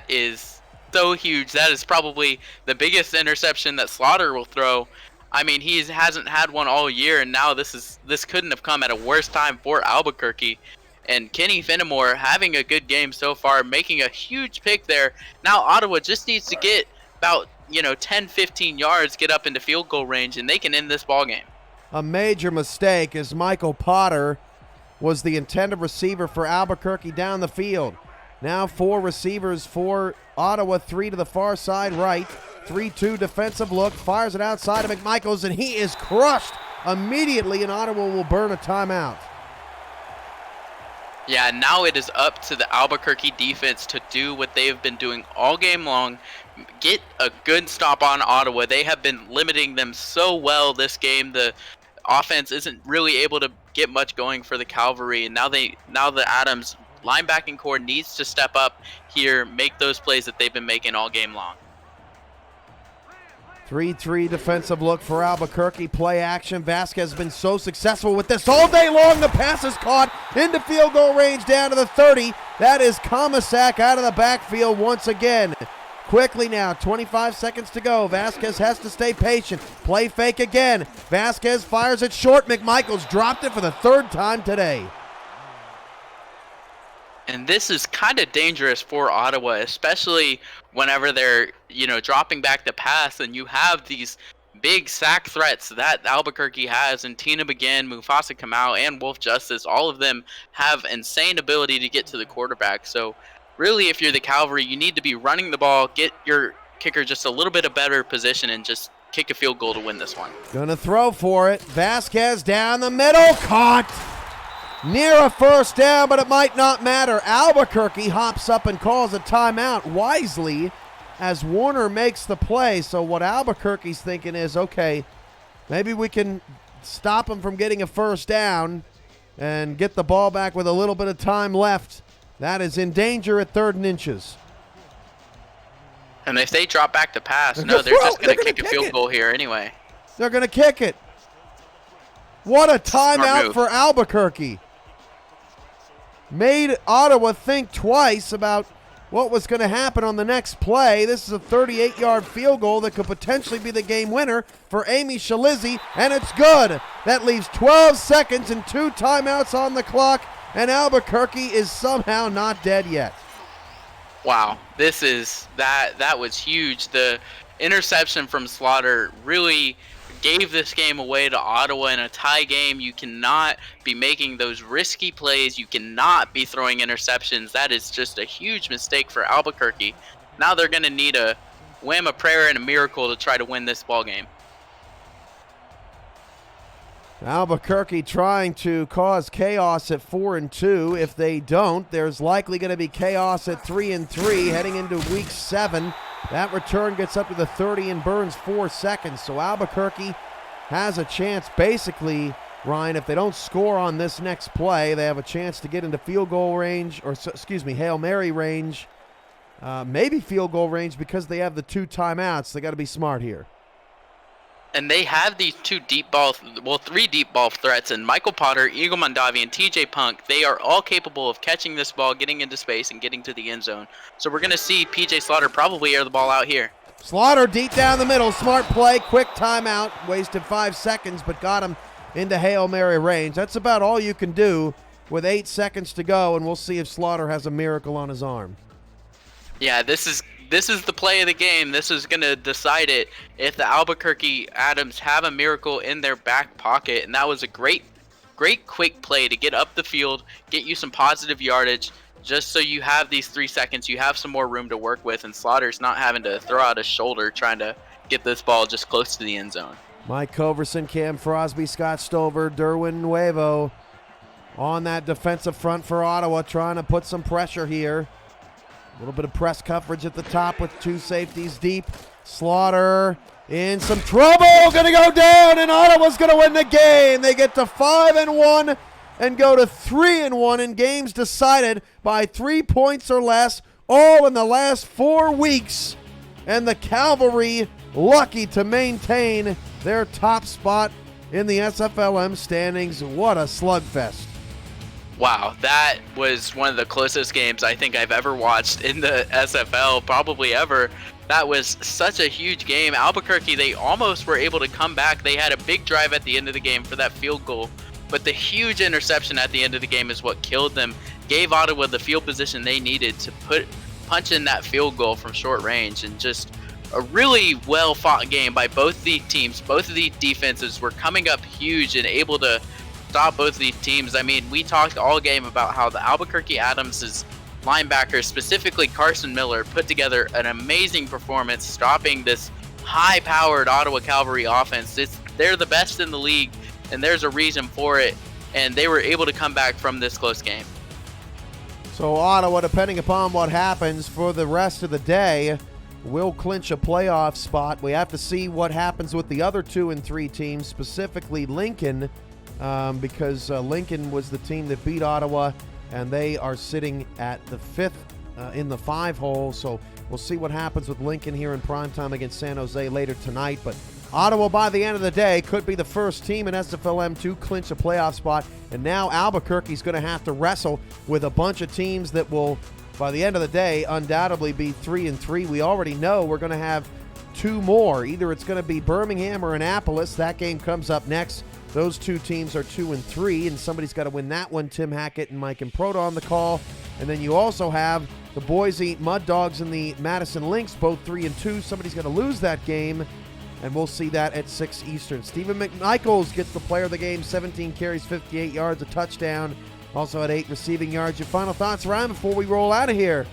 is so huge. That is probably the biggest interception that Slaughter will throw. I mean, he hasn't had one all year, and now this couldn't have come at a worse time for Albuquerque. And Kenny Fenimore having a good game so far, making a huge pick there. Now Ottawa just needs to get about 10-15 yards, get up into field goal range, and they can end this ball game. A major mistake as Michael Potter was the intended receiver for Albuquerque down the field. Now 4 receivers for Ottawa, 3 to the far side right. 3-2 defensive look, fires it outside of McMichaels, and he is crushed immediately, and Ottawa will burn a timeout. Yeah, now it is up to the Albuquerque defense to do what they have been doing all game long. Get a good stop on Ottawa. They have been limiting them so well this game. The offense isn't really able to get much going for the Cavalry, and now the Adams linebacking core needs to step up here, make those plays that they've been making all game long. 3-3 defensive look for Albuquerque. Play action. Vasquez has been so successful with this all day long. The pass is caught into field goal range down to the 30. That is Comisac out of the backfield once again. Quickly now, 25 seconds to go. Vasquez has to stay patient. Play fake again. Vasquez fires it short. McMichaels dropped it for the 3rd time today. And this is kind of dangerous for Ottawa, especially whenever they're, dropping back the pass and you have these big sack threats that Albuquerque has, and Tina Begin, Mufasa Kamau, and Wolf Justice. All of them have insane ability to get to the quarterback. So really, if you're the Cavalry, you need to be running the ball, get your kicker just a little bit of better position, and just kick a field goal to win this one. Gonna throw for it. Vasquez down the middle, caught. Near a first down, but it might not matter. Albuquerque hops up and calls a timeout wisely as Warner makes the play. So what Albuquerque's thinking is, okay, maybe we can stop them from getting a first down and get the ball back with a little bit of time left. That is in danger at 3rd and inches. And if they drop back the pass, they're just going to kick a field goal here anyway. They're going to kick it. What a timeout for Albuquerque. Made Ottawa think twice about what was going to happen on the next play. This is a 38-yard field goal that could potentially be the game winner for Amy Shalizzi, and it's good. That leaves 12 seconds and 2 timeouts on the clock, and Albuquerque is somehow not dead yet. Wow, that was huge. The interception from Slaughter really gave this game away to Ottawa. In a tie game, you cannot be making those risky plays. You cannot be throwing interceptions. That is just a huge mistake for Albuquerque. Now they're going to need a whim, a prayer, and a miracle to try to win this ball game. Albuquerque trying to cause chaos at 4-2. If they don't, there's likely going to be chaos at 3-3 heading into week 7. That return gets up to the 30 and burns 4 seconds. So Albuquerque has a chance, basically, Ryan, if they don't score on this next play, they have a chance to get into field goal range, Hail Mary range, maybe field goal range because they have the 2 timeouts. They got to be smart here. And they have these 3 deep ball threats, and Michael Potter, Eagle Mondavi, and TJ Punk. They are all capable of catching this ball, getting into space, and getting to the end zone. So we're going to see PJ Slaughter probably air the ball out here. Slaughter deep down the middle. Smart play. Quick timeout. Wasted 5 seconds, but got him into Hail Mary range. That's about all you can do with 8 seconds to go, and we'll see if Slaughter has a miracle on his arm. Yeah, this is the play of the game. This is going to decide it if the Albuquerque Adams have a miracle in their back pocket. And that was a great quick play to get up the field, get you some positive yardage, just so you have these 3 seconds. You have some more room to work with, and Slaughter's not having to throw out his shoulder trying to get this ball just close to the end zone. Mike Coverson, Cam Frosby, Scott Stover, Derwin Nuevo on that defensive front for Ottawa, trying to put some pressure here. A little bit of press coverage at the top with 2 safeties deep. Slaughter in some trouble, going to go down, and Ottawa's going to win the game. They get to 5-1 and go to 3-1 in games decided by 3 points or less, all in the last 4 weeks. And the Cavalry lucky to maintain their top spot in the SFLm standings. What a slugfest. Wow, that was one of the closest games I think I've ever watched in the SFL, probably ever. That was such a huge game. Albuquerque, they almost were able to come back. They had a big drive at the end of the game for that field goal, but the huge interception at the end of the game is what killed them, gave Ottawa the field position they needed to punch in that field goal from short range, and just a really well-fought game by both the teams. Both of the defenses were coming up huge and able to stop both of these teams. I mean, we talked all game about how the Albuquerque Adams' linebackers, specifically Carson Miller, put together an amazing performance, stopping this high-powered Ottawa Cavalry offense. They're the best in the league, and there's a reason for it, and they were able to come back from this close game. So Ottawa, depending upon what happens for the rest of the day, will clinch a playoff spot. We have to see what happens with the other 2 and 3 teams, specifically Lincoln, because Lincoln was the team that beat Ottawa, and they are sitting at the 5th in the 5 hole. So we'll see what happens with Lincoln here in primetime against San Jose later tonight. But Ottawa, by the end of the day, could be the first team in SFLm to clinch a playoff spot. And now Albuquerque's going to have to wrestle with a bunch of teams that will, by the end of the day, undoubtedly be 3 and 3. We already know we're going to have 2 more. Either it's going to be Birmingham or Annapolis. That game comes up next. Those 2 teams are 2 and 3, and somebody's got to win that one. Tim Hackett and Mike Improda on the call. And then you also have the Boise Mud Dogs and the Madison Lynx, both 3 and 2. Somebody's got to lose that game, and we'll see that at 6 Eastern. Stephen McMichaels gets the player of the game, 17 carries, 58 yards, a touchdown. Also had 8 receiving yards. Your final thoughts, Ryan, before we roll out of here?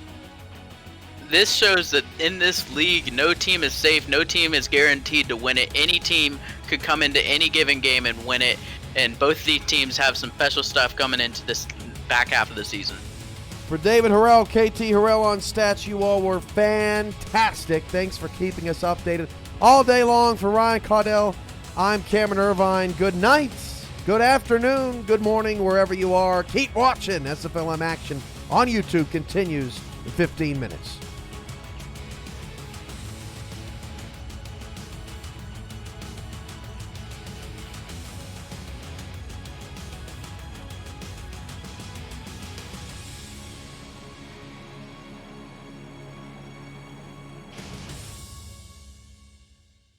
This shows that in this league, no team is safe. No team is guaranteed to win it. Any team could come into any given game and win it. And both these teams have some special stuff coming into this back half of the season. For David Harrell, KT Harrell on stats, you all were fantastic. Thanks for keeping us updated all day long. For Ryan Caudell, I'm Cameron Irvine. Good night, good afternoon, good morning, wherever you are. Keep watching. SFLm action on YouTube continues in 15 minutes.